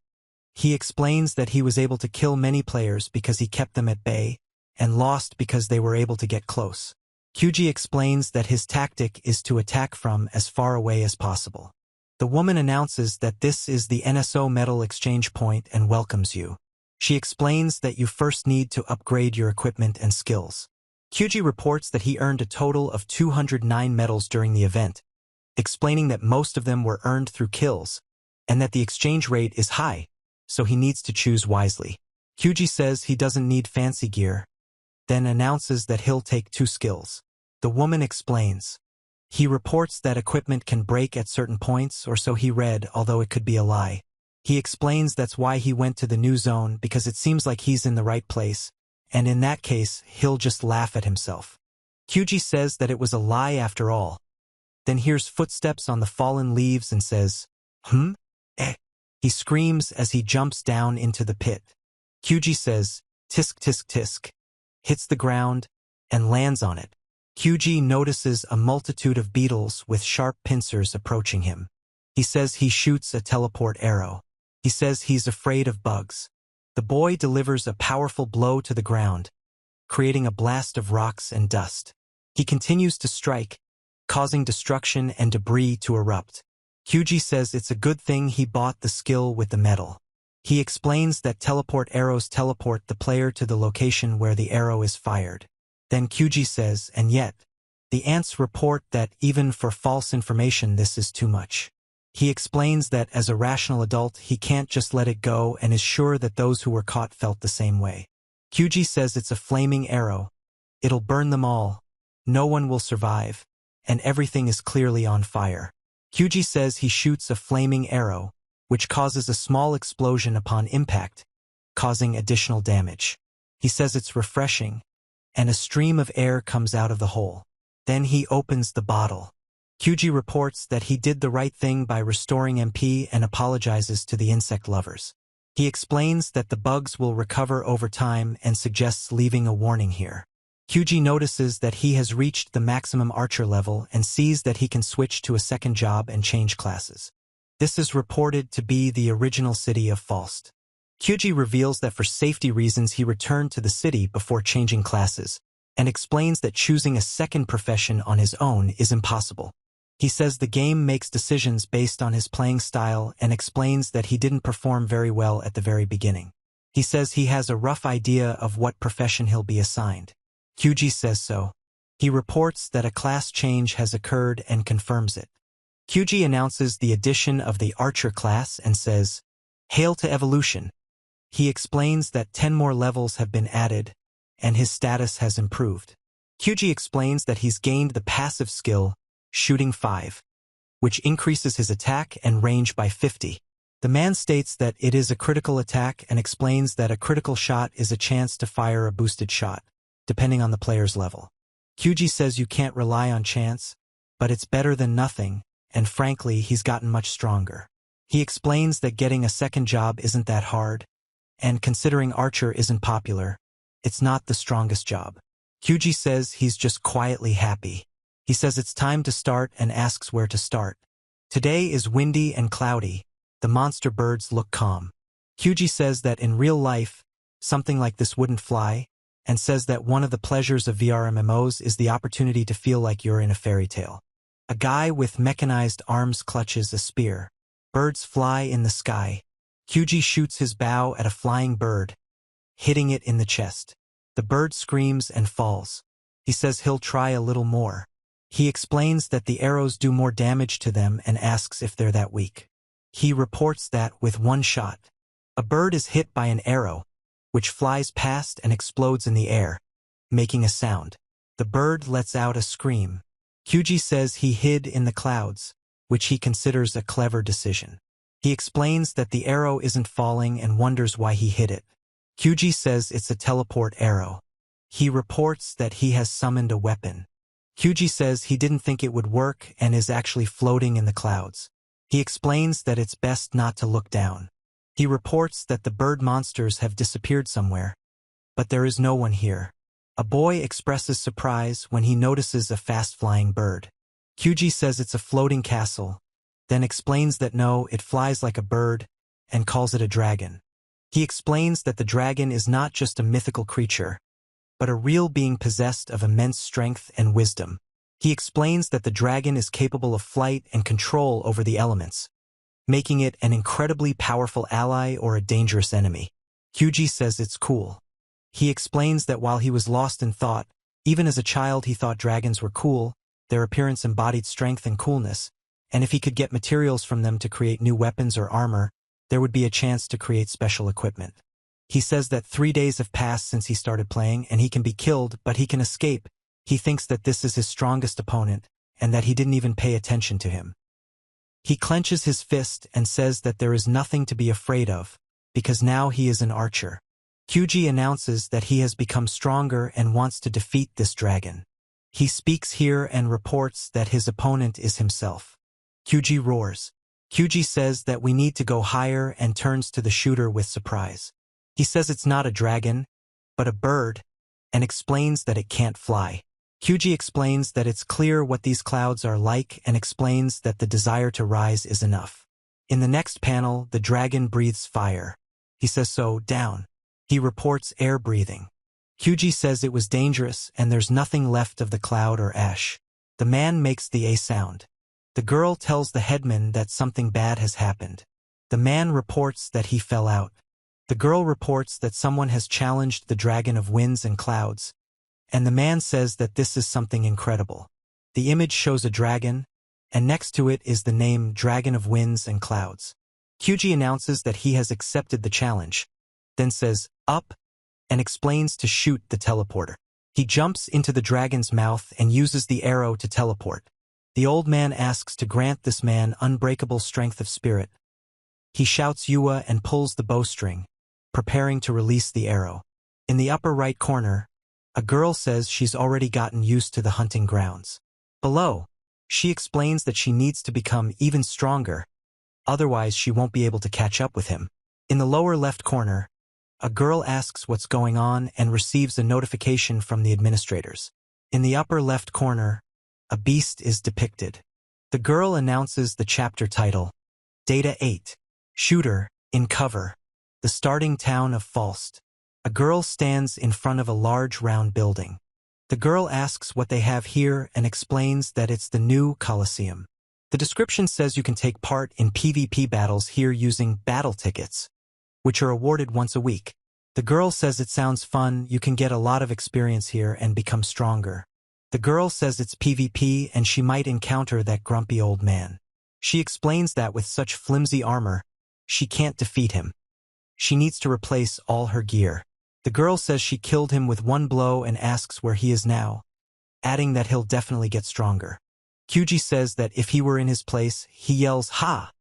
He explains that he was able to kill many players because he kept them at bay, and lost because they were able to get close. Kyuji explains that his tactic is to attack from as far away as possible. The woman announces that this is the NSO metal exchange point and welcomes you. She explains that you first need to upgrade your equipment and skills. Kyuji reports that he earned a total of 209 medals during the event, explaining that most of them were earned through kills, and that the exchange rate is high, so he needs to choose wisely. Kyuji says he doesn't need fancy gear, then announces that he'll take 2 skills. The woman explains. He reports that equipment can break at certain points, or so he read, although it could be a lie. He explains that's why he went to the new zone, because it seems like he's in the right place, and in that case, he'll just laugh at himself. Kyuji says that it was a lie after all, then hears footsteps on the fallen leaves and says, Eh. He screams as he jumps down into the pit. Kyuji says, tisk tisk tisk, hits the ground, and lands on it. Kyuji notices a multitude of beetles with sharp pincers approaching him. He says he shoots a teleport arrow. He says he's afraid of bugs. The boy delivers a powerful blow to the ground, creating a blast of rocks and dust. He continues to strike, causing destruction and debris to erupt. Kyuji says it's a good thing he bought the skill with the medal. He explains that teleport arrows teleport the player to the location where the arrow is fired. Then Kyuji says, and yet, the ants report that even for false information this is too much. He explains that as a rational adult he can't just let it go and is sure that those who were caught felt the same way. Kyuji says it's a flaming arrow. It'll burn them all. No one will survive, and everything is clearly on fire. Kyuji says he shoots a flaming arrow, which causes a small explosion upon impact, causing additional damage. He says it's refreshing, and a stream of air comes out of the hole. Then he opens the bottle. Kyuji reports that he did the right thing by restoring MP and apologizes to the insect lovers. He explains that the bugs will recover over time and suggests leaving a warning here. Kyuji notices that he has reached the maximum archer level and sees that he can switch to a second job and change classes. This is reported to be the original city of Falst. Kyuji reveals that for safety reasons he returned to the city before changing classes, and explains that choosing a second profession on his own is impossible. He says the game makes decisions based on his playing style and explains that he didn't perform very well at the very beginning. He says he has a rough idea of what profession he'll be assigned. Kyuji says so. He reports that a class change has occurred and confirms it. Kyuji announces the addition of the Archer class and says, "Hail to evolution." He explains that 10 more levels have been added, and his status has improved. Kyuji explains that he's gained the passive skill, Shooting 5, which increases his attack and range by 50. The man states that it is a critical attack and explains that a critical shot is a chance to fire a boosted shot, depending on the player's level. Kyuji says you can't rely on chance, but it's better than nothing, and frankly, he's gotten much stronger. He explains that getting a second job isn't that hard, and considering Archer isn't popular, it's not the strongest job. Kyuji says he's just quietly happy. He says it's time to start and asks where to start. Today is windy and cloudy. The monster birds look calm. Kyuji says that in real life, something like this wouldn't fly, and says that one of the pleasures of VRMMOs is the opportunity to feel like you're in a fairy tale. A guy with mechanized arms clutches a spear. Birds fly in the sky. Kyuji shoots his bow at a flying bird, hitting it in the chest. The bird screams and falls. He says he'll try a little more. He explains that the arrows do more damage to them and asks if they're that weak. He reports that, with one shot, a bird is hit by an arrow, which flies past and explodes in the air, making a sound. The bird lets out a scream. Kyuji says he hid in the clouds, which he considers a clever decision. He explains that the arrow isn't falling and wonders why he hid it. Kyuji says it's a teleport arrow. He reports that he has summoned a weapon. Kyuji says he didn't think it would work and is actually floating in the clouds. He explains that it's best not to look down. He reports that the bird monsters have disappeared somewhere, but there is no one here. A boy expresses surprise when he notices a fast-flying bird. Kyuji says it's a floating castle, then explains that no, it flies like a bird, and calls it a dragon. He explains that the dragon is not just a mythical creature, but a real being possessed of immense strength and wisdom. He explains that the dragon is capable of flight and control over the elements, making it an incredibly powerful ally or a dangerous enemy. Kyuji says it's cool. He explains that while he was lost in thought, even as a child he thought dragons were cool, their appearance embodied strength and coolness, and if he could get materials from them to create new weapons or armor, there would be a chance to create special equipment. He says that 3 days have passed since he started playing and he can be killed, but he can escape. He thinks that this is his strongest opponent, and that he didn't even pay attention to him. He clenches his fist and says that there is nothing to be afraid of, because now he is an archer. Kyuji announces that he has become stronger and wants to defeat this dragon. He speaks here and reports that his opponent is himself. Kyuji roars. Kyuji says that we need to go higher and turns to the shooter with surprise. He says it's not a dragon, but a bird, and explains that it can't fly. Kyuji explains that it's clear what these clouds are like and explains that the desire to rise is enough. In the next panel, the dragon breathes fire. He says so, down. He reports air breathing. Kyuji says it was dangerous and there's nothing left of the cloud or ash. The man makes the A sound. The girl tells the headman that something bad has happened. The man reports that he fell out. The girl reports that someone has challenged the dragon of winds and clouds, and the man says that this is something incredible. The image shows a dragon, and next to it is the name Dragon of Winds and Clouds. Kyuji announces that he has accepted the challenge, then says, up, and explains to shoot the teleporter. He jumps into the dragon's mouth and uses the arrow to teleport. The old man asks to grant this man unbreakable strength of spirit. He shouts Yua and pulls the bowstring, preparing to release the arrow. In the upper right corner, a girl says she's already gotten used to the hunting grounds. Below, she explains that she needs to become even stronger, otherwise she won't be able to catch up with him. In the lower left corner, a girl asks what's going on and receives a notification from the administrators. In the upper left corner, a beast is depicted. The girl announces the chapter title, Data 8, Shooter, in cover, the starting town of Falst. A girl stands in front of a large round building. The girl asks what they have here and explains that it's the new Colosseum. The description says you can take part in PvP battles here using battle tickets, which are awarded once a week. The girl says it sounds fun, you can get a lot of experience here and become stronger. The girl says it's PvP and she might encounter that grumpy old man. She explains that with such flimsy armor, she can't defeat him. She needs to replace all her gear. The girl says she killed him with one blow and asks where he is now, adding that he'll definitely get stronger. Kyuji says that if he were in his place, he yells, ha!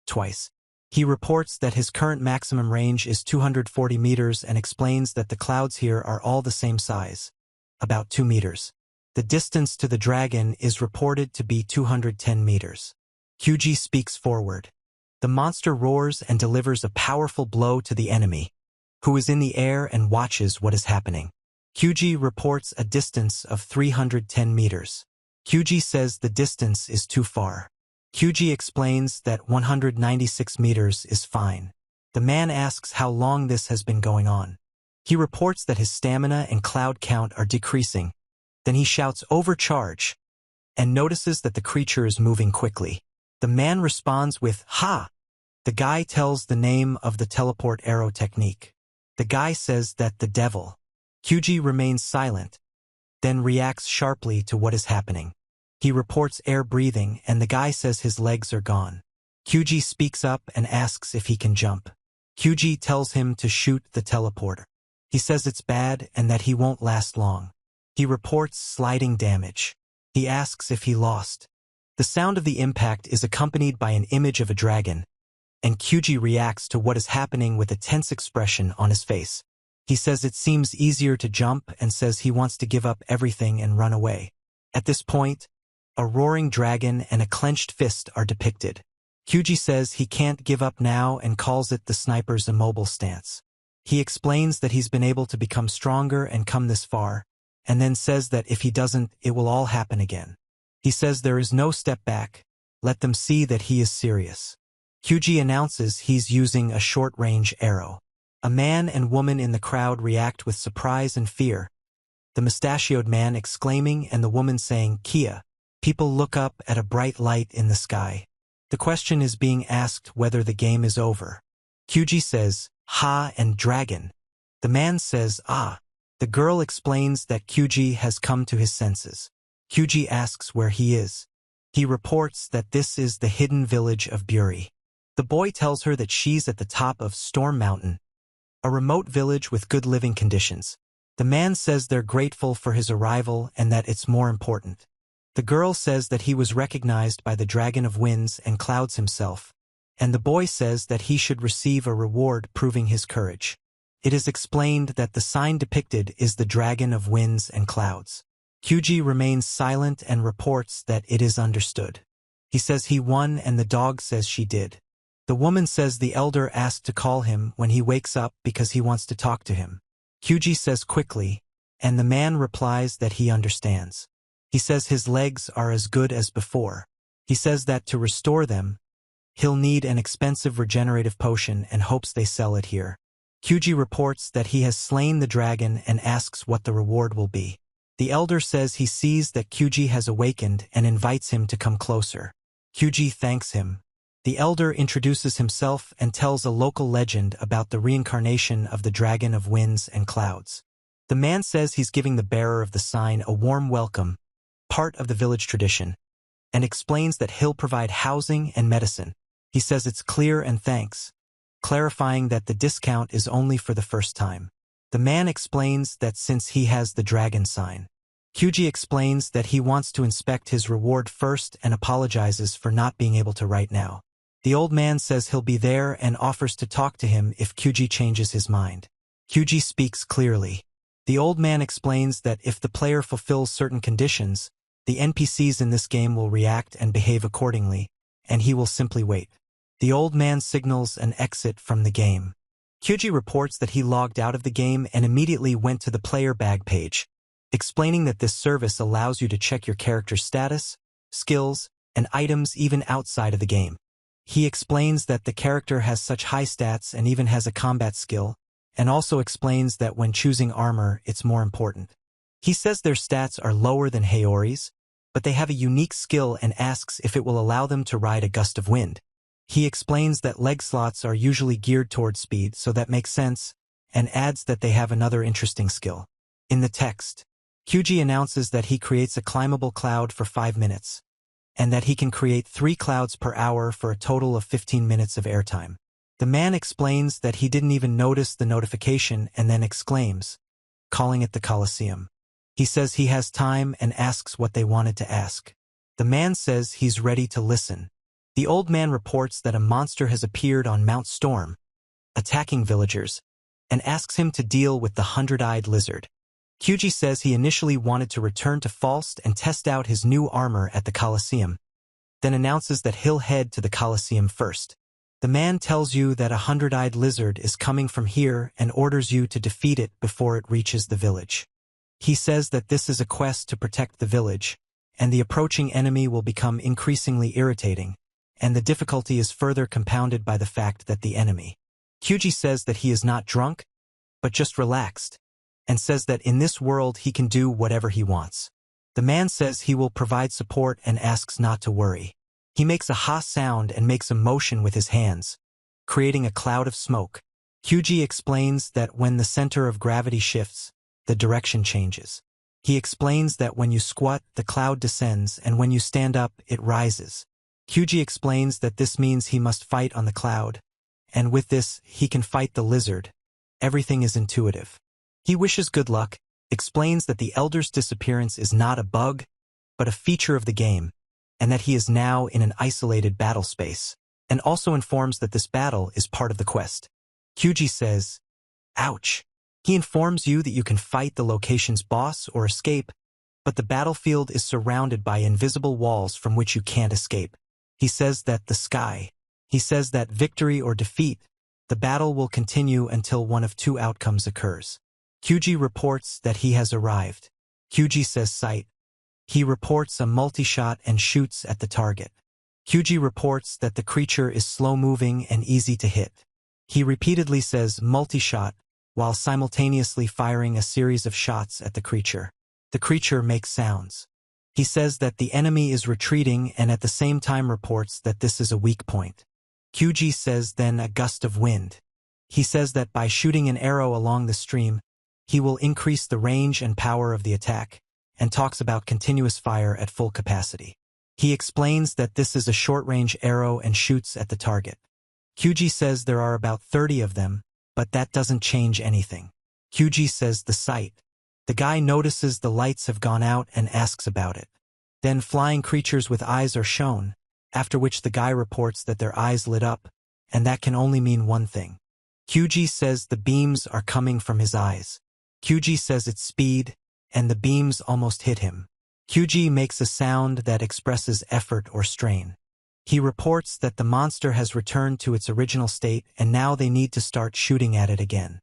Twice. He reports that his current maximum range is 240 meters and explains that the clouds here are all the same size, about 2 meters. The distance to the dragon is reported to be 210 meters. Kyuji speaks forward. The monster roars and delivers a powerful blow to the enemy, who is in the air and watches what is happening. Kyuji reports a distance of 310 meters. Kyuji says the distance is too far. Kyuji explains that 196 meters is fine. The man asks how long this has been going on. He reports that his stamina and cloud count are decreasing. Then he shouts overcharge and notices that the creature is moving quickly. The man responds with ha. The guy tells the name of the teleport arrow technique. The guy says that the devil. Kyuji remains silent, then reacts sharply to what is happening. He reports air breathing and the guy says his legs are gone. Kyuji speaks up and asks if he can jump. Kyuji tells him to shoot the teleporter. He says it's bad and that he won't last long. He reports sliding damage. He asks if he lost. The sound of the impact is accompanied by an image of a dragon, and Kyuji reacts to what is happening with a tense expression on his face. He says it seems easier to jump and says he wants to give up everything and run away. At this point, a roaring dragon and a clenched fist are depicted. Kyuji says he can't give up now and calls it the sniper's immobile stance. He explains that he's been able to become stronger and come this far, and then says that if he doesn't, it will all happen again. He says there is no step back, let them see that he is serious. Kyuji announces he's using a short-range arrow. A man and woman in the crowd react with surprise and fear, the mustachioed man exclaiming and the woman saying, "Kia." People look up at a bright light in the sky. The question is being asked whether the game is over. Kyuji says, "Ha" and dragon. The man says, "Ah." The girl explains that Kyuji has come to his senses. Kyuji asks where he is. He reports that this is the hidden village of Buri. The boy tells her that she's at the top of Storm Mountain, a remote village with good living conditions. The man says they're grateful for his arrival and that it's more important. The girl says that he was recognized by the Dragon of Winds and Clouds himself, and the boy says that he should receive a reward proving his courage. It is explained that the sign depicted is the Dragon of Winds and Clouds. Kyuji remains silent and reports that it is understood. He says he won and the dog says she did. The woman says the elder asked to call him when he wakes up because he wants to talk to him. Kyuji says quickly, and the man replies that he understands. He says his legs are as good as before. He says that to restore them, he'll need an expensive regenerative potion and hopes they sell it here. Kyuji reports that he has slain the dragon and asks what the reward will be. The elder says he sees that Kyuji has awakened and invites him to come closer. Kyuji thanks him. The elder introduces himself and tells a local legend about the reincarnation of the Dragon of Winds and Clouds. The man says he's giving the bearer of the sign a warm welcome, part of the village tradition, and explains that he'll provide housing and medicine. He says it's clear and thanks, clarifying that the discount is only for the first time. The man explains that since he has the dragon sign, Kyuji explains that he wants to inspect his reward first and apologizes for not being able to right now. The old man says he'll be there and offers to talk to him if Kyuji changes his mind. Kyuji speaks clearly. The old man explains that if the player fulfills certain conditions, the NPCs in this game will react and behave accordingly, and he will simply wait. The old man signals an exit from the game. Kyuji reports that he logged out of the game and immediately went to the player bag page, explaining that this service allows you to check your character's status, skills, and items even outside of the game. He explains that the character has such high stats and even has a combat skill, and also explains that when choosing armor, it's more important. He says their stats are lower than Haori's, but they have a unique skill and asks if it will allow them to ride a gust of wind. He explains that leg slots are usually geared toward speed, so that makes sense, and adds that they have another interesting skill. In the text, Kyuji announces that he creates a climbable cloud for 5 minutes, and that he can create 3 clouds per hour for a total of 15 minutes of airtime. The man explains that he didn't even notice the notification and then exclaims, calling it the Colosseum. He says he has time and asks what they wanted to ask. The man says he's ready to listen. The old man reports that a monster has appeared on Mount Storm, attacking villagers, and asks him to deal with the 100-eyed lizard. Kyuji says he initially wanted to return to Falst and test out his new armor at the Colosseum, then announces that he'll head to the Colosseum first. The man tells you that a 100-eyed lizard is coming from here and orders you to defeat it before it reaches the village. He says that this is a quest to protect the village, and the approaching enemy will become increasingly irritating, and the difficulty is further compounded by the fact that the enemy. Kyuji says that he is not drunk, but just relaxed, and says that in this world he can do whatever he wants. The man says he will provide support and asks not to worry. He makes a ha sound and makes a motion with his hands, creating a cloud of smoke. Kyuji explains that when the center of gravity shifts, the direction changes. He explains that when you squat, the cloud descends, and when you stand up, it rises. Kyuji explains that this means he must fight on the cloud, and with this, he can fight the lizard. Everything is intuitive. He wishes good luck, explains that the elder's disappearance is not a bug, but a feature of the game, and that he is now in an isolated battle space, and also informs that this battle is part of the quest. Kyuji says, "Ouch." He informs you that you can fight the location's boss or escape, but the battlefield is surrounded by invisible walls from which you can't escape. He says that he says that victory or defeat, the battle will continue until one of two outcomes occurs. Kyuji reports that he has arrived. Kyuji says sight. He reports a multi-shot and shoots at the target. Kyuji reports that the creature is slow-moving and easy to hit. He repeatedly says multi-shot, while simultaneously firing a series of shots at the creature. The creature makes sounds. He says that the enemy is retreating and at the same time reports that this is a weak point. Kyuji says then a gust of wind. He says that by shooting an arrow along the stream, he will increase the range and power of the attack, and talks about continuous fire at full capacity. He explains that this is a short-range arrow and shoots at the target. Kyuji says there are about 30 of them, but that doesn't change anything. Kyuji says the sight. The guy notices the lights have gone out and asks about it. Then flying creatures with eyes are shown, after which the guy reports that their eyes lit up, and that can only mean one thing. Kyuji says the beams are coming from his eyes. Kyuji says its speed, and the beams almost hit him. Kyuji makes a sound that expresses effort or strain. He reports that the monster has returned to its original state and now they need to start shooting at it again.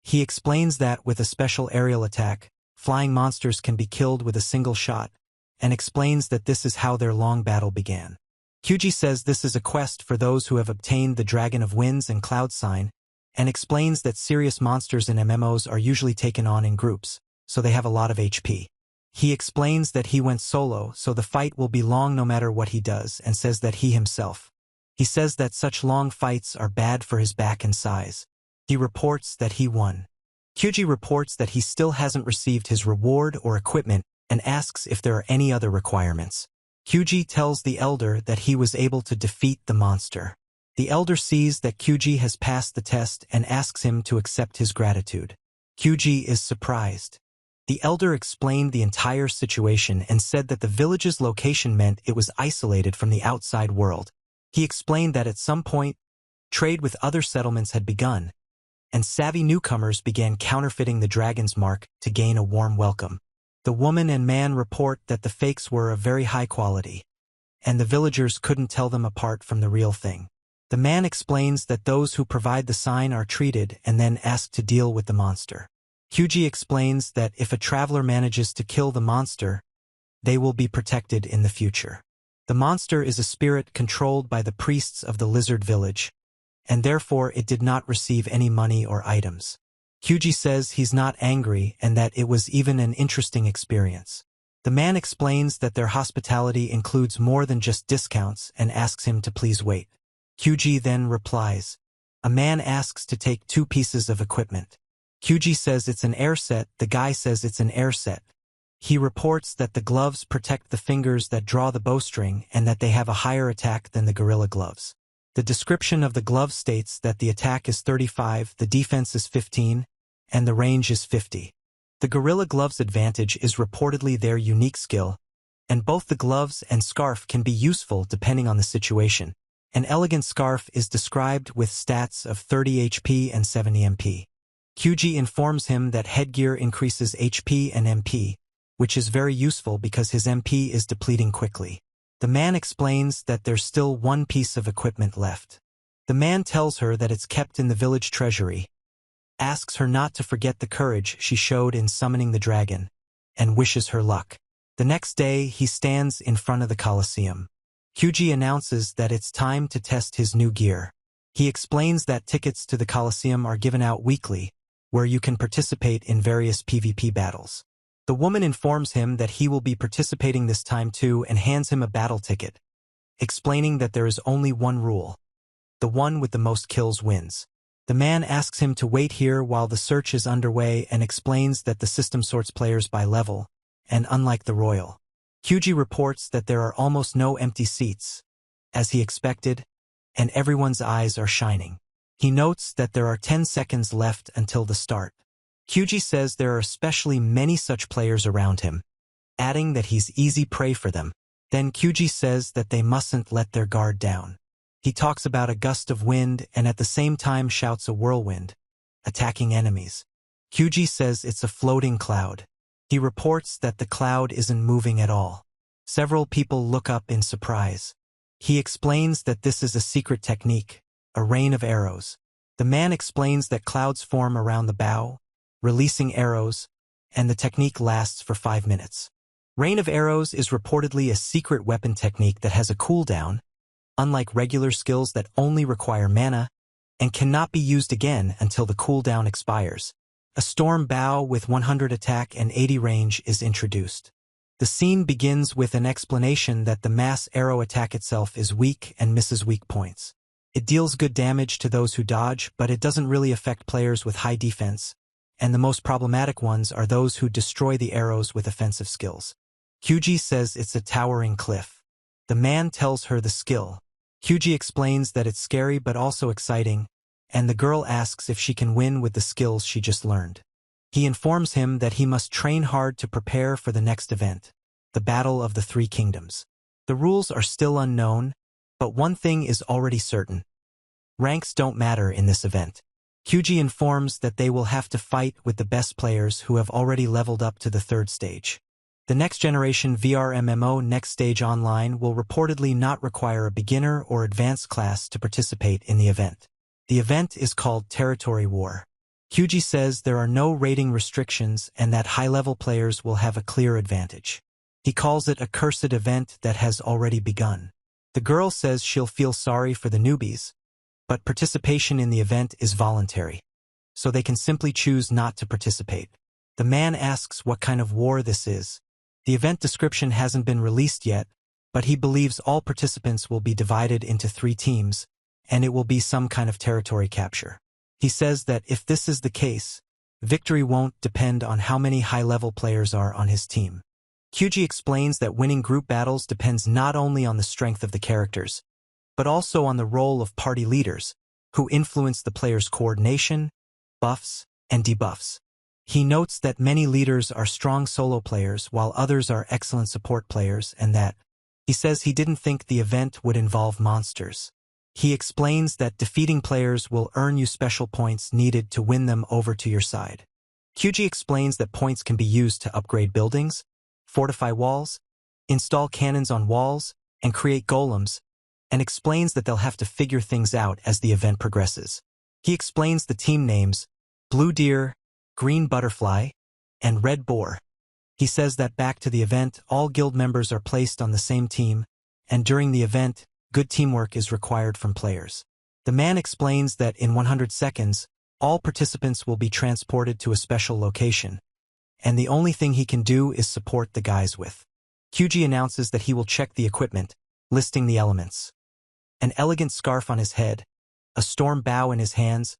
He explains that with a special aerial attack, flying monsters can be killed with a single shot, and explains that this is how their long battle began. Kyuji says this is a quest for those who have obtained the Dragon of Winds and Cloud Sign, and explains that serious monsters in MMOs are usually taken on in groups, so they have a lot of HP. He explains that he went solo, so the fight will be long no matter what he does, and says that he says that such long fights are bad for his back and size. He reports that he won. Kyuji reports that he still hasn't received his reward or equipment and asks if there are any other requirements. Kyuji tells the elder that he was able to defeat the monster. The elder sees that Kyuji has passed the test and asks him to accept his gratitude. Kyuji is surprised. The elder explained the entire situation and said that the village's location meant it was isolated from the outside world. He explained that at some point, trade with other settlements had begun, and savvy newcomers began counterfeiting the dragon's mark to gain a warm welcome. The woman and man report that the fakes were of very high quality, and the villagers couldn't tell them apart from the real thing. The man explains that those who provide the sign are treated and then asked to deal with the monster. Kyuji explains that if a traveler manages to kill the monster, they will be protected in the future. The monster is a spirit controlled by the priests of the lizard village, and therefore it did not receive any money or items. Kyuji says he's not angry and that it was even an interesting experience. The man explains that their hospitality includes more than just discounts and asks him to please wait. Kyuji then replies. A man asks to take 2 pieces of equipment. Kyuji says it's an air set, the guy says it's an air set. He reports that the gloves protect the fingers that draw the bowstring and that they have a higher attack than the gorilla gloves. The description of the glove states that the attack is 35, the defense is 15, and the range is 50. The gorilla gloves advantage is reportedly their unique skill, and both the gloves and scarf can be useful depending on the situation. An elegant scarf is described with stats of 30 HP and 70 MP. Kyuji informs him that headgear increases HP and MP, which is very useful because his MP is depleting quickly. The man explains that there's still 1 piece of equipment left. The man tells her that it's kept in the village treasury, asks her not to forget the courage she showed in summoning the dragon, and wishes her luck. The next day, he stands in front of the Colosseum. Kyuji announces that it's time to test his new gear. He explains that tickets to the Colosseum are given out weekly, where you can participate in various PvP battles. The woman informs him that he will be participating this time too and hands him a battle ticket, explaining that there is only one rule. The one with the most kills wins. The man asks him to wait here while the search is underway and explains that the system sorts players by level, and unlike the Royal, Kyuji reports that there are almost no empty seats, as he expected, and everyone's eyes are shining. He notes that there are 10 seconds left until the start. Kyuji says there are especially many such players around him, adding that he's easy prey for them. Then Kyuji says that they mustn't let their guard down. He talks about a gust of wind and at the same time shouts a whirlwind, attacking enemies. Kyuji says it's a floating cloud. He reports that the cloud isn't moving at all. Several people look up in surprise. He explains that this is a secret technique, a rain of arrows. The man explains that clouds form around the bow, releasing arrows, and the technique lasts for 5 minutes. Rain of arrows is reportedly a secret weapon technique that has a cooldown, unlike regular skills that only require mana, and cannot be used again until the cooldown expires. A storm bow with 100 attack and 80 range is introduced. The scene begins with an explanation that the mass arrow attack itself is weak and misses weak points. It deals good damage to those who dodge, but it doesn't really affect players with high defense, and the most problematic ones are those who destroy the arrows with offensive skills. Kyuji says it's a towering cliff. The man tells her the skill. Kyuji explains that it's scary but also exciting, and the girl asks if she can win with the skills she just learned. He informs him that he must train hard to prepare for the next event, the Battle of the Three Kingdoms. The rules are still unknown, but one thing is already certain. Ranks don't matter in this event. Kyuji informs that they will have to fight with the best players who have already leveled up to the 3rd stage. The next generation VRMMO Next Stage Online will reportedly not require a beginner or advanced class to participate in the event. The event is called Territory War. Kyuji says there are no rating restrictions and that high-level players will have a clear advantage. He calls it a cursed event that has already begun. The girl says she'll feel sorry for the newbies, but participation in the event is voluntary, so they can simply choose not to participate. The man asks what kind of war this is. The event description hasn't been released yet, but he believes all participants will be divided into 3 teams, and it will be some kind of territory capture. He says that if this is the case, victory won't depend on how many high-level players are on his team. Kyuji explains that winning group battles depends not only on the strength of the characters, but also on the role of party leaders, who influence the players' coordination, buffs, and debuffs. He notes that many leaders are strong solo players while others are excellent support players and that, he says he didn't think the event would involve monsters. He explains that defeating players will earn you special points needed to win them over to your side. Kyuji explains that points can be used to upgrade buildings, fortify walls, install cannons on walls, and create golems, and explains that they'll have to figure things out as the event progresses. He explains the team names, Blue Deer, Green Butterfly, and Red Boar. He says that back to the event, all guild members are placed on the same team, and during the event, good teamwork is required from players. The man explains that in 100 seconds, all participants will be transported to a special location, and the only thing he can do is support the guys with. Kyuji announces that he will check the equipment, listing the elements. An elegant scarf on his head, a storm bow in his hands,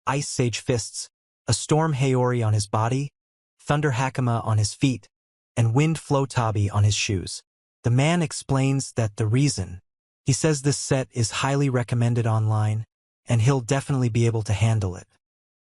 ice sage fists, a storm haori on his body, thunder hakama on his feet, and wind flow tabi on his shoes. The man explains that the reason. He says this set is highly recommended online, and he'll definitely be able to handle it.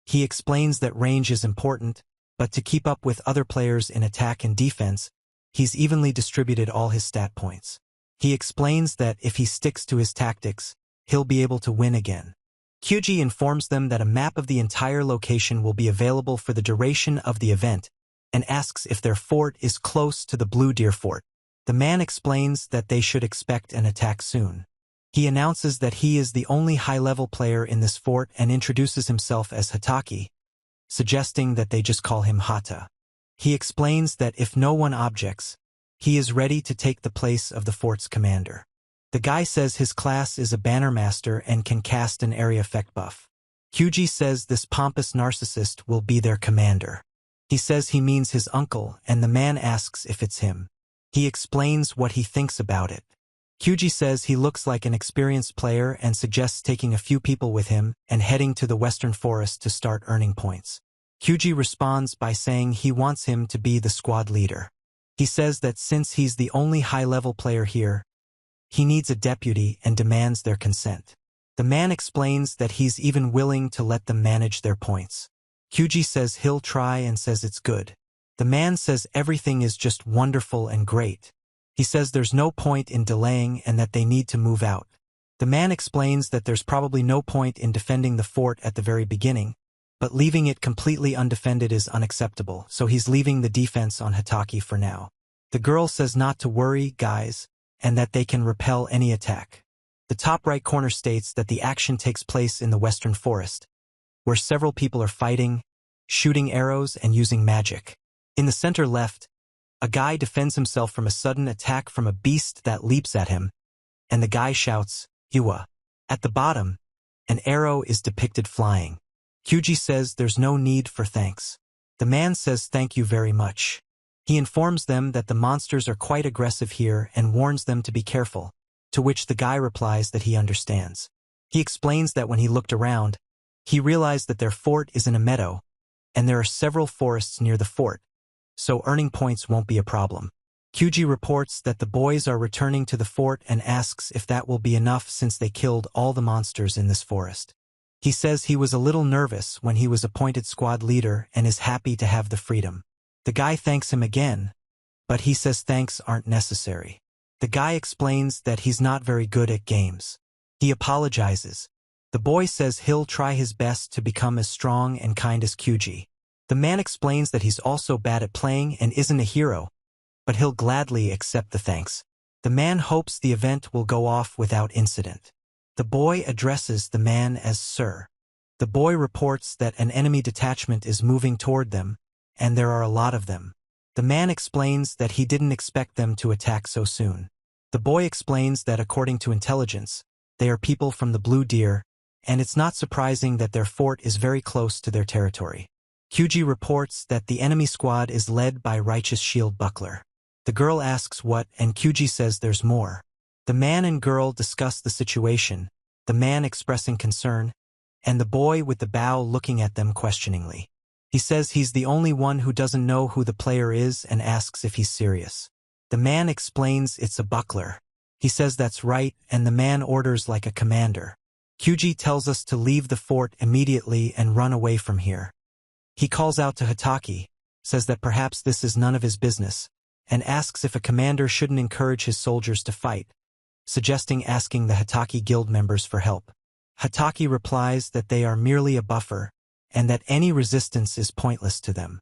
He explains that range is important, but to keep up with other players in attack and defense, he's evenly distributed all his stat points. He explains that if he sticks to his tactics, he'll be able to win again. Kyuji informs them that a map of the entire location will be available for the duration of the event, and asks if their fort is close to the Blue Deer Fort. The man explains that they should expect an attack soon. He announces that he is the only high-level player in this fort and introduces himself as Hataki, suggesting that they just call him Hata. He explains that if no one objects, he is ready to take the place of the fort's commander. The guy says his class is a banner master and can cast an area effect buff. Kyuji says this pompous narcissist will be their commander. He says he means his uncle, and the man asks if it's him. He explains what he thinks about it. Kyuji says he looks like an experienced player and suggests taking a few people with him and heading to the Western Forest to start earning points. Kyuji responds by saying he wants him to be the squad leader. He says that since he's the only high-level player here, he needs a deputy and demands their consent. The man explains that he's even willing to let them manage their points. Kyuji says he'll try and says it's good. The man says everything is just wonderful and great. He says there's no point in delaying and that they need to move out. The man explains that there's probably no point in defending the fort at the very beginning, but leaving it completely undefended is unacceptable, so he's leaving the defense on Hitaki for now. The girl says not to worry, guys, and that they can repel any attack. The top right corner states that the action takes place in the Western Forest, where several people are fighting, shooting arrows, and using magic. In the center left, a guy defends himself from a sudden attack from a beast that leaps at him, and the guy shouts, "Yua." At the bottom, an arrow is depicted flying. Kyuji says there's no need for thanks. The man says thank you very much. He informs them that the monsters are quite aggressive here and warns them to be careful, to which the guy replies that he understands. He explains that when he looked around, he realized that their fort is in a meadow, and there are several forests near the fort, so earning points won't be a problem. Kyuji reports that the boys are returning to the fort and asks if that will be enough since they killed all the monsters in this forest. He says he was a little nervous when he was appointed squad leader and is happy to have the freedom. The guy thanks him again, but he says thanks aren't necessary. The guy explains that he's not very good at games. He apologizes. The boy says he'll try his best to become as strong and kind as Kyuji. The man explains that he's also bad at playing and isn't a hero, but he'll gladly accept the thanks. The man hopes the event will go off without incident. The boy addresses the man as Sir. The boy reports that an enemy detachment is moving toward them, and there are a lot of them. The man explains that he didn't expect them to attack so soon. The boy explains that according to intelligence, they are people from the Blue Deer, and it's not surprising that their fort is very close to their territory. Kyuji reports that the enemy squad is led by Righteous Shield Buckler. The girl asks what, and Kyuji says there's more. The man and girl discuss the situation, the man expressing concern, and the boy with the bow looking at them questioningly. He says he's the only one who doesn't know who the player is and asks if he's serious. The man explains it's a buckler. He says that's right, and the man orders like a commander. Kyuji tells us to leave the fort immediately and run away from here. He calls out to Hitaki, says that perhaps this is none of his business, and asks if a commander shouldn't encourage his soldiers to fight, suggesting asking the Hitaki guild members for help. Hitaki replies that they are merely a buffer, and that any resistance is pointless to them.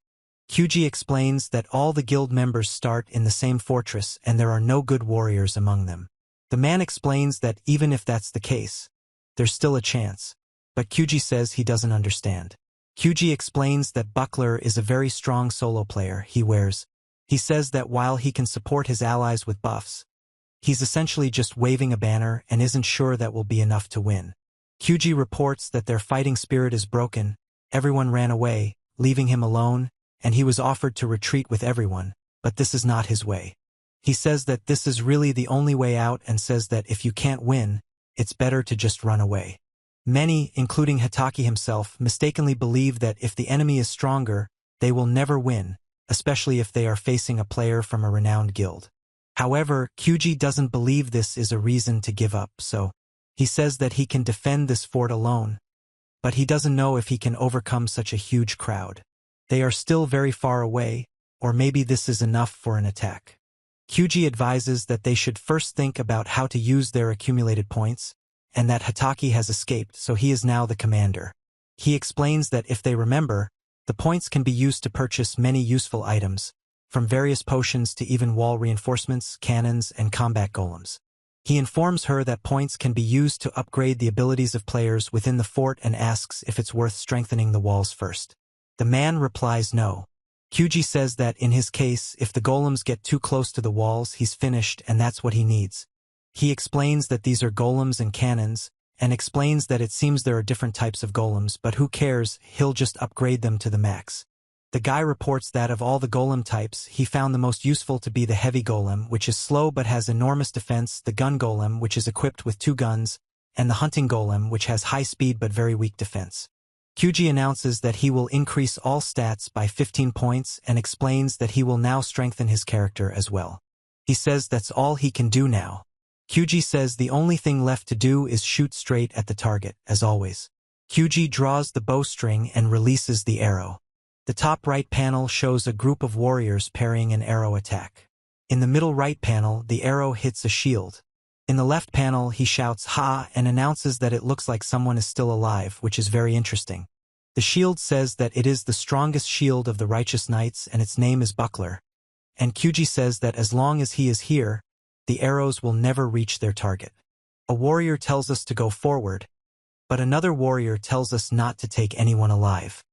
Kyuji explains that all the guild members start in the same fortress and there are no good warriors among them. The man explains that even if that's the case, there's still a chance, but Kyuji says he doesn't understand. Kyuji explains that Buckler is a very strong solo player he wears. He says that while he can support his allies with buffs, he's essentially just waving a banner and isn't sure that will be enough to win. Kyuji reports that their fighting spirit is broken, everyone ran away, leaving him alone, and he was offered to retreat with everyone, but this is not his way. He says that this is really the only way out and says that if you can't win, it's better to just run away. Many, including Hitaki himself, mistakenly believe that if the enemy is stronger, they will never win, especially if they are facing a player from a renowned guild. However, Kyuji doesn't believe this is a reason to give up, so he says that he can defend this fort alone, but he doesn't know if he can overcome such a huge crowd. They are still very far away, or maybe this is enough for an attack. Kyuji advises that they should first think about how to use their accumulated points, and that Hitaki has escaped, so he is now the commander. He explains that if they remember, the points can be used to purchase many useful items, from various potions to even wall reinforcements, cannons, and combat golems. He informs her that points can be used to upgrade the abilities of players within the fort and asks if it's worth strengthening the walls first. The man replies no. Kyuji says that in his case, if the golems get too close to the walls, he's finished and that's what he needs. He explains that these are golems and cannons, and explains that it seems there are different types of golems, but who cares, he'll just upgrade them to the max. The guy reports that of all the golem types, he found the most useful to be the heavy golem, which is slow but has enormous defense, the gun golem, which is equipped with 2 guns, and the hunting golem, which has high speed but very weak defense. Kyuji announces that he will increase all stats by 15 points and explains that he will now strengthen his character as well. He says that's all he can do now. Kyuji says the only thing left to do is shoot straight at the target, as always. Kyuji draws the bowstring and releases the arrow. The top right panel shows a group of warriors parrying an arrow attack. In the middle right panel, the arrow hits a shield. In the left panel, he shouts "Ha!" and announces that it looks like someone is still alive, which is very interesting. The shield says that it is the strongest shield of the righteous knights and its name is Buckler. And Kyuji says that as long as he is here, the arrows will never reach their target. A warrior tells us to go forward, but another warrior tells us not to take anyone alive.